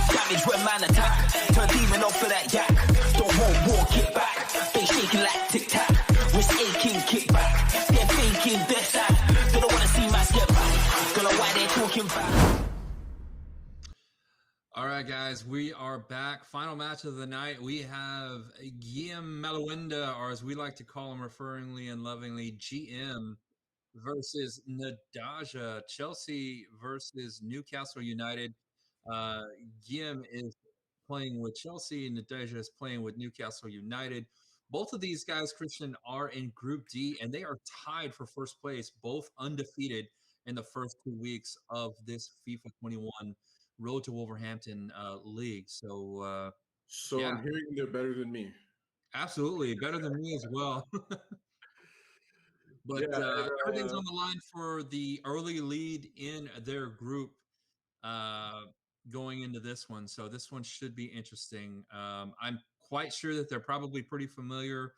Damage when man attack. Turn demon off for that yak. Don't walk it back. They shaking like tic tac. Wrist aching, kick back. They're faking, they're sad. They don't wanna see man get back. Don't know why they're talking back. All right, guys, we are back. Final match of the night. We have Guillaume Malawinda, or as we like to call him referringly and lovingly, GM, versus Nadaja. Chelsea versus Newcastle United. Guillaume is playing with Chelsea, and Nadaja is playing with Newcastle United. Both of these guys, Christian, are in Group D, and they are tied for first place, both undefeated in the first 2 weeks of this FIFA 21 Road to Wolverhampton league. So, So yeah, I'm hearing they're better than me. absolutely better than me as well. But Yeah, and, everything's on the line for the early lead in their group going into this one. So this one should be interesting. I'm quite sure that they're probably pretty familiar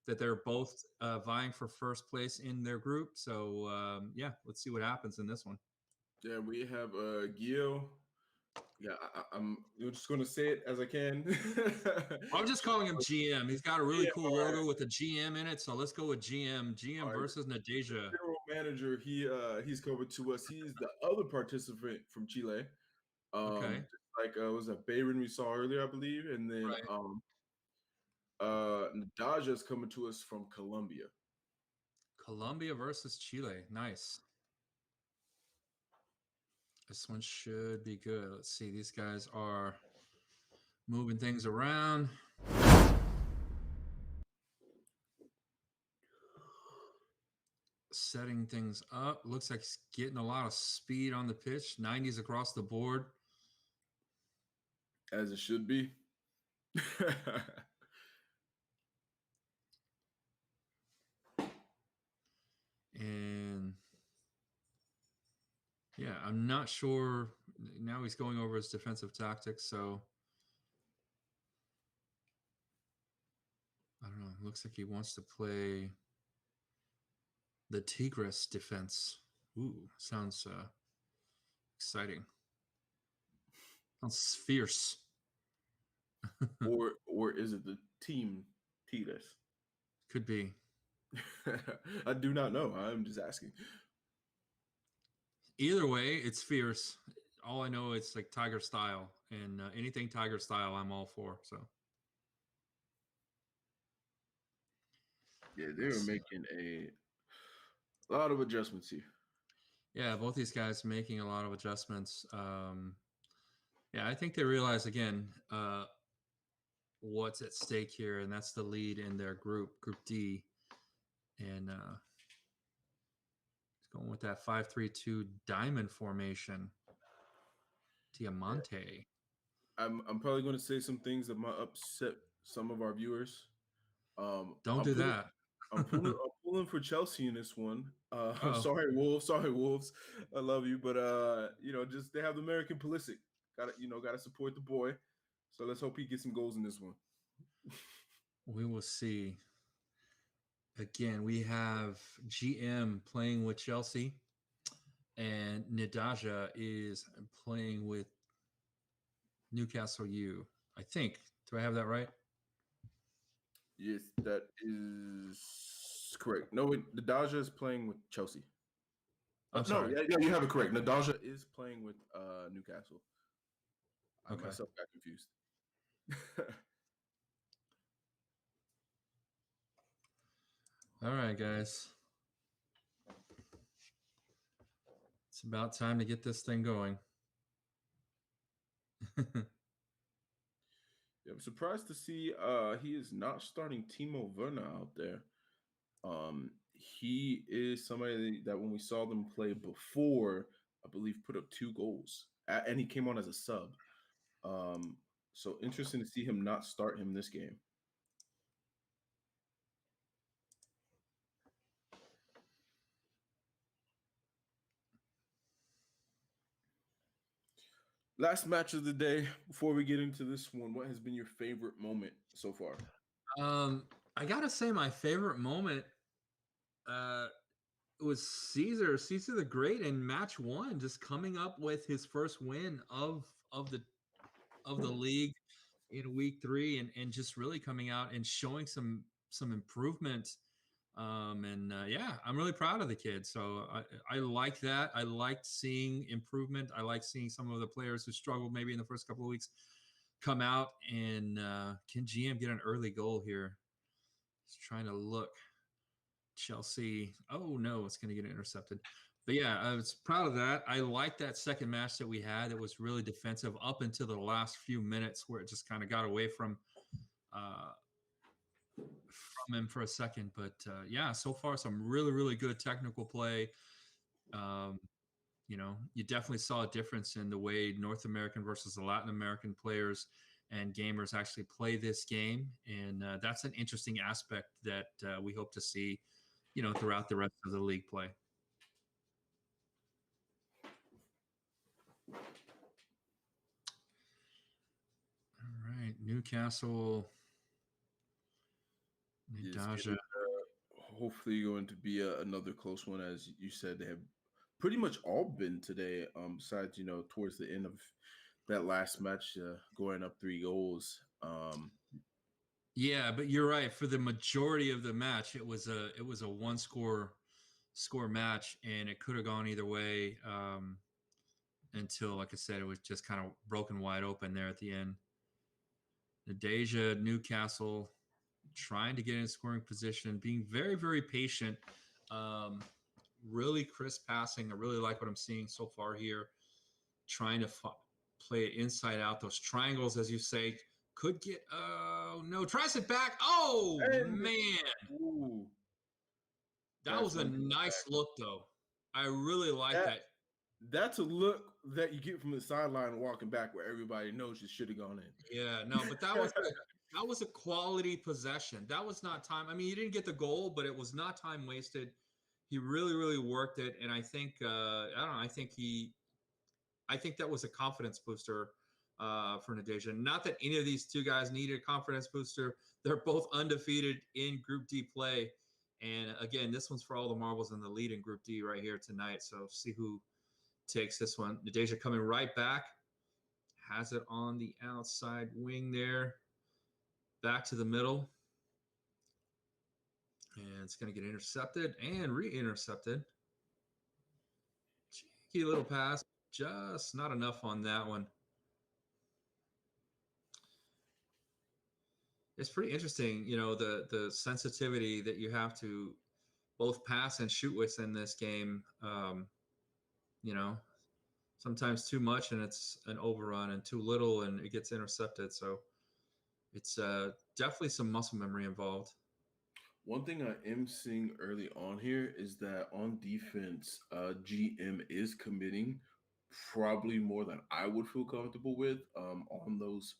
that they're both vying for first place in their group. So yeah, let's see what happens in this one. Yeah, we have Gio. Yeah, I'm just gonna say it as I can. I'm just calling him GM. He's got a really Yeah, cool all right. logo with a GM in it. So let's go with GM. GM All right. versus Nadaja. General manager, he's coming to us. He's the other participant from Chile. Okay. Like was that Bayern we saw earlier, I believe, and then Nadaja is coming to us from Colombia. Colombia versus Chile. Nice. This one should be good. Let's see. These guys are moving things around. Setting things up. Looks like he's getting a lot of speed on the pitch. 90s across the board. As it should be. And yeah, I'm not sure. Now he's going over his defensive tactics. So I don't know. Looks like he wants to play the Tigres defense. Ooh, sounds exciting. Sounds fierce. or is it the team Tigres? Could be. I do not know. I'm just asking. Either way, it's fierce. All I know it's like Tiger style, and anything Tiger style, I'm all for. So Yeah, they were making a lot of adjustments here. yeah, both these guys making a lot of adjustments. Yeah, I think they realize again what's at stake here, and that's the lead in their group, Group D, and going with that 5-3-2 diamond formation. Diamante. I'm probably going to say some things that might upset some of our viewers. Don't do that. I'm pulling for Chelsea in this one. I'm sorry, Wolves. Sorry, Wolves. I love you, but just they have the American Pulisic. Gotta support the boy. So let's hope he gets some goals in this one. We will see. Again, we have GM playing with Chelsea, and Nadaja is playing with Newcastle U. I think. Do I have that right? Yes, that is correct. No, Nadaja is playing with Chelsea. I'm sorry. No, yeah, you have it correct. Nadaja is playing with Newcastle. I myself got confused. All right, guys. It's about time to get this thing going. Yeah, I'm surprised to see he is not starting Timo Werner out there. He is somebody that when we saw them play before, I believe put up 2 goals, and he came on as a sub. So interesting to see him not start him this game. Last match of the day. Before we get into this one, what has been your favorite moment so far? I gotta say, my favorite moment was Caesar the Great in match one, just coming up with his first win of the league in week 3, and just really coming out and showing some improvement. Yeah, I'm really proud of the kid. So I like that. I liked seeing improvement. I like seeing some of the players who struggled maybe in the first couple of weeks come out. And can GM get an early goal here? He's trying to look. Chelsea. Oh no, it's going to get intercepted. But yeah, I was proud of that. I liked that second match that we had. It was really defensive up until the last few minutes, where it just kind of got away from him for a second. But yeah, so far some really good technical play. You definitely saw a difference in the way North American versus the Latin American players and gamers actually play this game, and that's an interesting aspect that we hope to see, throughout the rest of the league play. All right, Newcastle. Nidaja. Hopefully going to be another close one. As you said, they have pretty much all been today, besides towards the end of that last match, going up 3 goals. Yeah, but you're right. For the majority of the match, it was a one score match, and it could have gone either way, until, like I said, it was just kind of broken wide open there at the end. Nadeja, Newcastle, trying to get in scoring position, being very patient. Really crisp passing. I really like what I'm seeing so far here. Trying to play it inside out. Those triangles, as you say, could get. Oh no! Tries it back. Oh man! Ooh, that was a nice look, though. I really like that. That's a look that you get from the sideline walking back, where everybody knows you should have gone in. Yeah, no, but that was a quality possession. That was not time. I mean, you didn't get the goal, but it was not time wasted. He really worked it, and I think I don't know. I think that was a confidence booster for Nadeja. Not that any of these two guys needed a confidence booster. They're both undefeated in Group D play, and again, this one's for all the marbles in the lead in Group D right here tonight. So see who takes this one. Nadeja coming right back, has it on the outside wing there, back to the middle. And it's going to get intercepted and re-intercepted. Cheeky little pass. Just not enough on that one. It's pretty interesting, the sensitivity that you have to both pass and shoot with in this game. Sometimes too much and it's an overrun, and too little and it gets intercepted. So it's definitely some muscle memory involved. One thing I am seeing early on here is that on defense, GM is committing probably more than I would feel comfortable with on those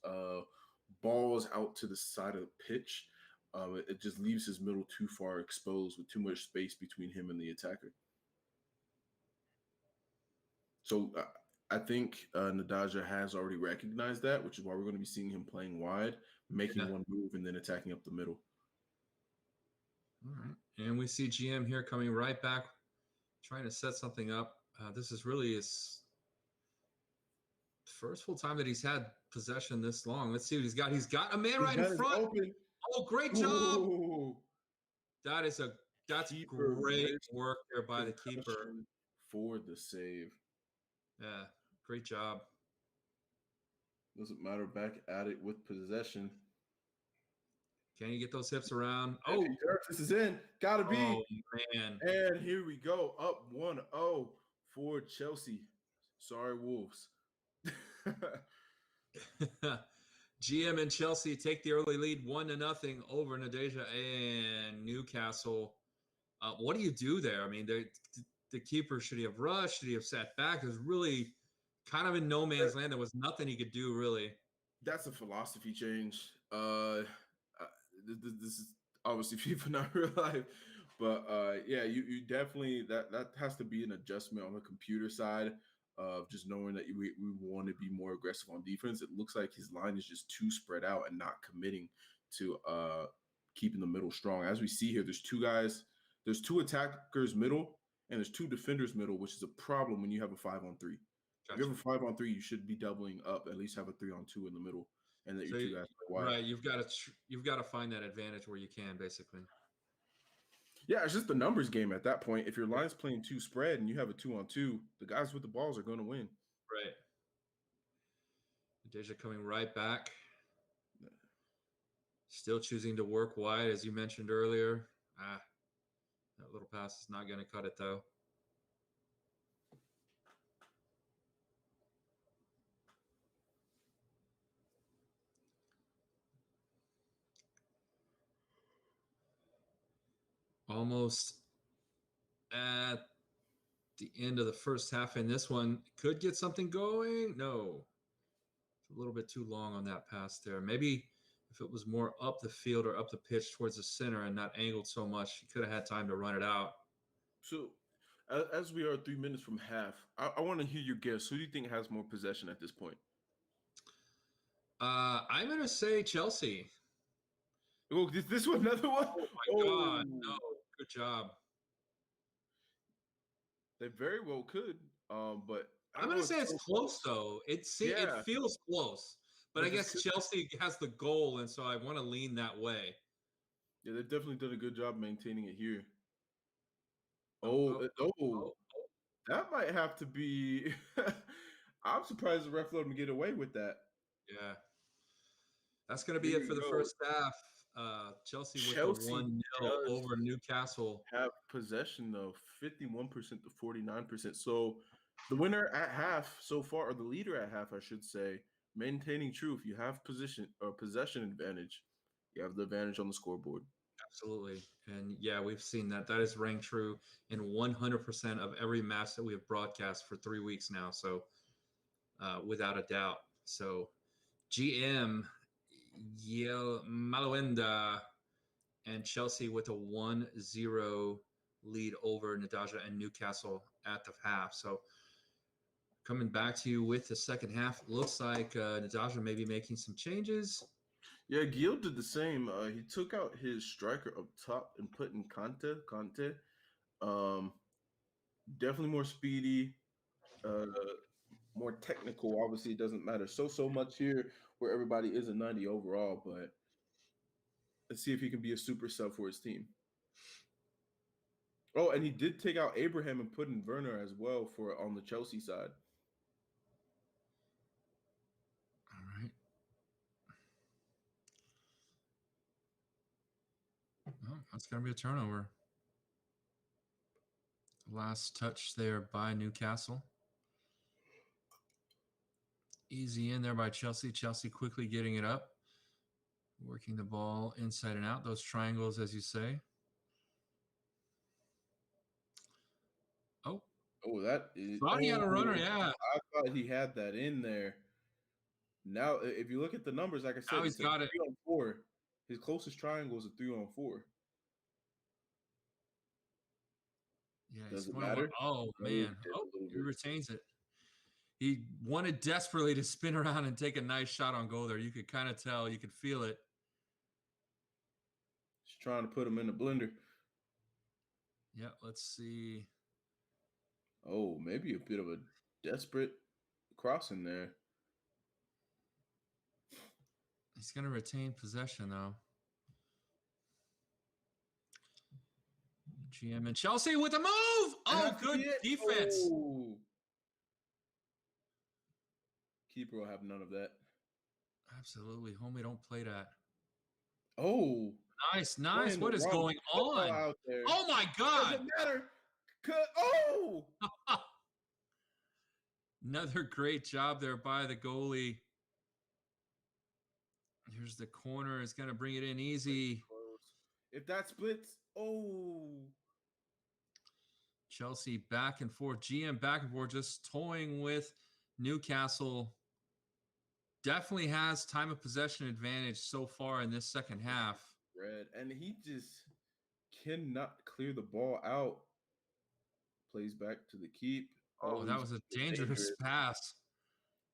balls out to the side of the pitch. It just leaves his middle too far exposed, with too much space between him and the attacker. So I think Nadeja has already recognized that, which is why we're going to be seeing him playing wide, making one move, and then attacking up the middle. All right. And we see GM here coming right back, trying to set something up. This is really his first full time that he's had possession this long. Let's see what he's got. He's got a man right in front. Oh, great job. Ooh. That's great work there by the keeper. For the save. Yeah, great job. Doesn't matter, back at it with possession. Can you get those hips around? Oh, this is in. Gotta be. Oh, man. And here we go. Up 1-0 for Chelsea. Sorry, Wolves. GM and Chelsea take the early lead 1-0 over Nadeja and Newcastle. What do you do there? I mean, the keeper, should he have rushed? Should he have sat back? It was really kind of in no man's land. There was nothing he could do, really. That's a philosophy change. This is obviously FIFA, not real life, but yeah, you definitely that has to be an adjustment on the computer side. just knowing that we want to be more aggressive on defense. It looks like his line is just too spread out and not committing to keeping the middle strong. As we see here, there's two attackers middle, and there's two defenders middle, which is a problem when you have a 5-on-3. Gotcha. If you have a 5-on-3, you should be doubling up, at least have a 3-on-2 in the middle, and that your two guys play wide. Right, you've got to find that advantage where you can, basically. Yeah, it's just the numbers game at that point. If your line's playing two spread and you have a 2-on-2, the guys with the balls are going to win. Right. Deja coming right back. Still choosing to work wide, as you mentioned earlier. That little pass is not going to cut it, though. Almost at the end of the first half in this one. Could get something going. No. It's a little bit too long on that pass there. Maybe if it was more up the field or up the pitch towards the center and not angled so much, he could have had time to run it out. So, as we are 3 minutes from half, I want to hear your guess. Who do you think has more possession at this point? I'm going to say Chelsea. Oh, this was another one? Oh, my God. No. Good job. They very well could, but I'm going to say it's close, though. It feels close. But I guess Chelsea has the goal, and so I want to lean that way. Yeah, they've definitely done a good job maintaining it here. That might have to be. I'm surprised the ref let him get away with that. Yeah, that's going to be it for the first half. Chelsea with a 1-0 over Newcastle. Have possession though, 51% to 49%. So the winner at half so far, or the leader at half, I should say, maintaining true. If you have possession advantage, you have the advantage on the scoreboard. Absolutely. And yeah, we've seen that. That is ranked true in 100% of every match that we have broadcast for 3 weeks now. So without a doubt. So GM, Yale Maluenda, and Chelsea with a 1-0 lead over Nidaja and Newcastle at the half. So coming back to you with the second half, looks like Nidaja may be making some changes. Yeah, Gil did the same. He took out his striker up top and put in Conte. Definitely more speedy, more technical. Obviously, it doesn't matter so much here where everybody is a 90 overall, but let's see if he can be a super sub for his team. Oh, and he did take out Abraham and put in Werner as well for on the Chelsea side. All right. Oh, that's going to be a turnover. Last touch there by Newcastle. Easy in there by Chelsea. Chelsea quickly getting it up. Working the ball inside and out. Those triangles, as you say. Oh, that is. Thought he had a runner, yeah. I thought he had that in there. Now, if you look at the numbers, like I said, now he's got it. 3-on-4. His closest triangle is a 3-on-4. Yeah, does it matter? Oh, man. Oh, he retains it. He wanted desperately to spin around and take a nice shot on goal there. You could kind of tell. You could feel it. Just trying to put him in the blender. Yeah, let's see. Oh, maybe a bit of a desperate cross in there. He's going to retain possession, though. GM and Chelsea with a move. Oh, good defense. Oh. Keeper will have none of that. Absolutely. Homie, don't play that. Oh. Nice. What is going on? Out there. Oh, my God. Doesn't matter. Oh. Another great job there by the goalie. Here's the corner. It's going to bring it in easy. If that splits, oh. Chelsea back and forth. GM back and forth, just toying with Newcastle. Definitely has time of possession advantage so far in this second half. Red, and he just cannot clear the ball out. Plays back to the keep. Oh, that was a dangerous pass.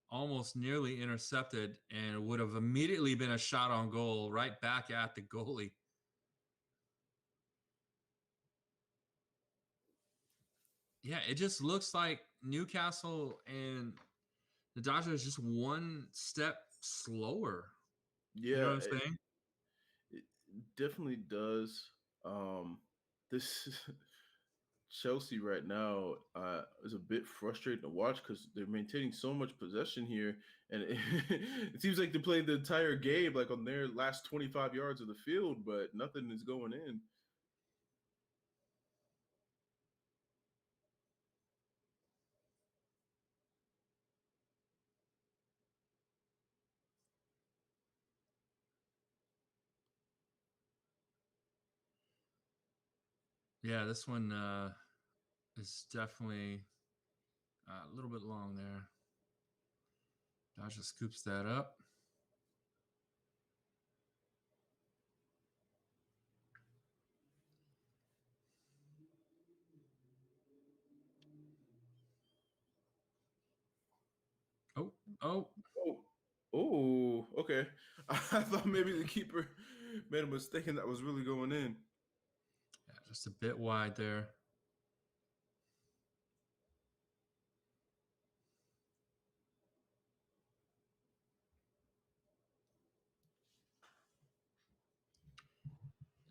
Almost nearly intercepted, and it would have immediately been a shot on goal right back at the goalie. Yeah, it just looks like Newcastle and the Dodgers just one step slower. Yeah, You know what I'm saying? it definitely does. This Chelsea right now is a bit frustrating to watch because they're maintaining so much possession here, and it seems like they played the entire game like on their last 25 yards of the field, but nothing is going in. Yeah, this one is definitely a little bit long there. Dodger scoops that up. Oh, oh. Oh, okay. I thought maybe the keeper made a mistake and that was really going in. Yeah, just a bit wide there.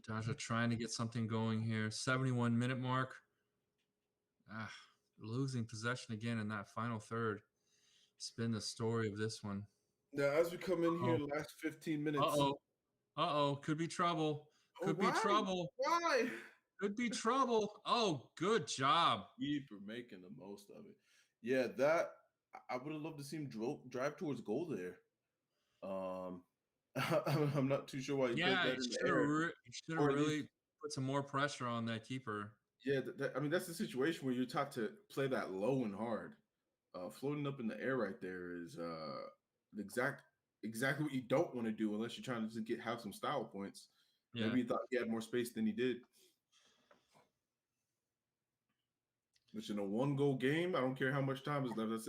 Dodger trying to get something going here. 71-minute mark. Losing possession again in that final third. It's been the story of this one. Now, as we come in here, last 15 minutes. Could be trouble. Could be Why? trouble. Why? Could be trouble. Oh, good job. Keeper making the most of it. Yeah, that I would have loved to see him drive towards goal there. I'm not too sure why he played Yeah, that in the air. he should have really put some more pressure on that keeper. Yeah, I mean that's the situation where you're taught to play that low and hard. Floating up in the air right there is exactly what you don't want to do unless you're trying to just have some style points. Yeah. Maybe he thought he had more space than he did. Which in a 1-goal game, I don't care how much time is left.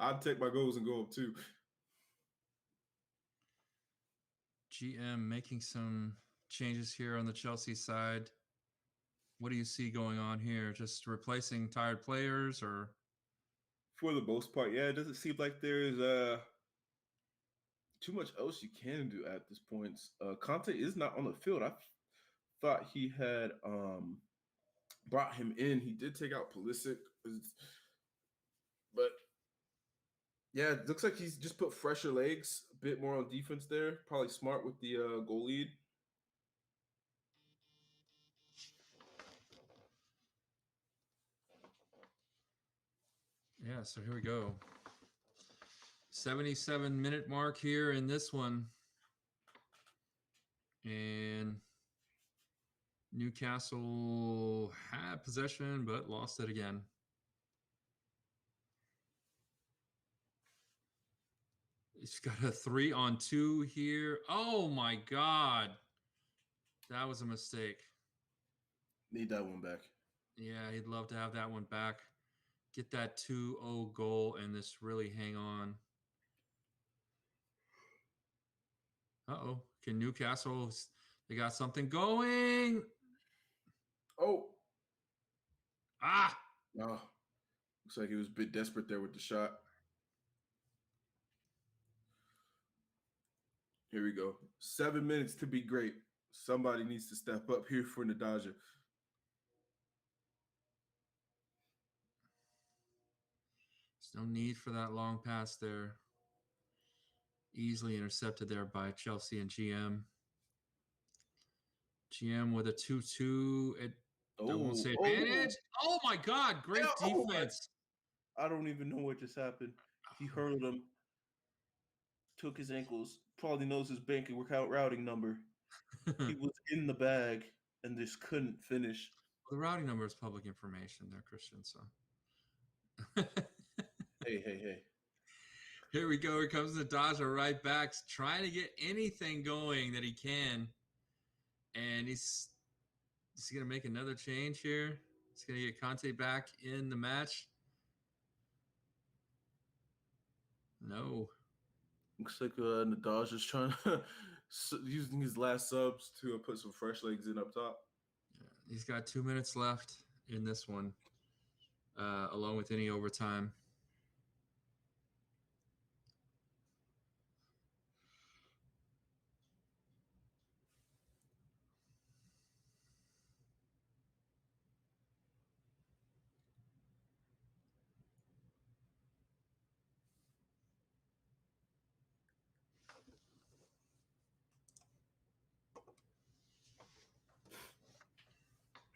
I'd take my goals and go up too. GM making some changes here on the Chelsea side. What do you see going on here? Just replacing tired players, or? For the most part, yeah, it doesn't seem like there's too much else you can do at this point. Conte is not on the field. I thought he had brought him in. He did take out Pulisic, but yeah, it looks like he's just put fresher legs, a bit more on defense there. Probably smart with the goal lead. Yeah, so here we go. 77-minute mark here in this one. And Newcastle had possession, but lost it again. He's got a 3-on-2 here. Oh, my God. That was a mistake. Need that one back. Yeah, he'd love to have that one back. Get that 2-0 goal and this really hang on. Uh-oh. Can Newcastle, they got something going. Oh. Ah. Oh. Looks like he was a bit desperate there with the shot. Here we go. 7 minutes to be great. Somebody needs to step up here for the Dodger. There's no need for that long pass there. Easily intercepted there by Chelsea and GM. GM with a 2-2. I won't say advantage. Oh my God. Great defense. I don't even know what just happened. He hurled him, took his ankles, probably knows his banking account routing number. He was in the bag and just couldn't finish. The routing number is public information there, Christian. So Hey. Here we go. Here comes the Dodger right back, trying to get anything going that he can. And he's going to make another change here. He's going to get Conte back in the match. No. Looks like Nadal's just trying to using his last subs to put some fresh legs in up top. He's got 2 minutes left in this one, along with any overtime.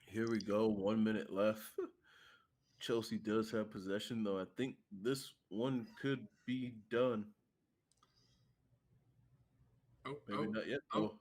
Here we go. 1 minute left. Chelsea does have possession, though. I think this one could be done. Oh, Maybe not yet. Oh,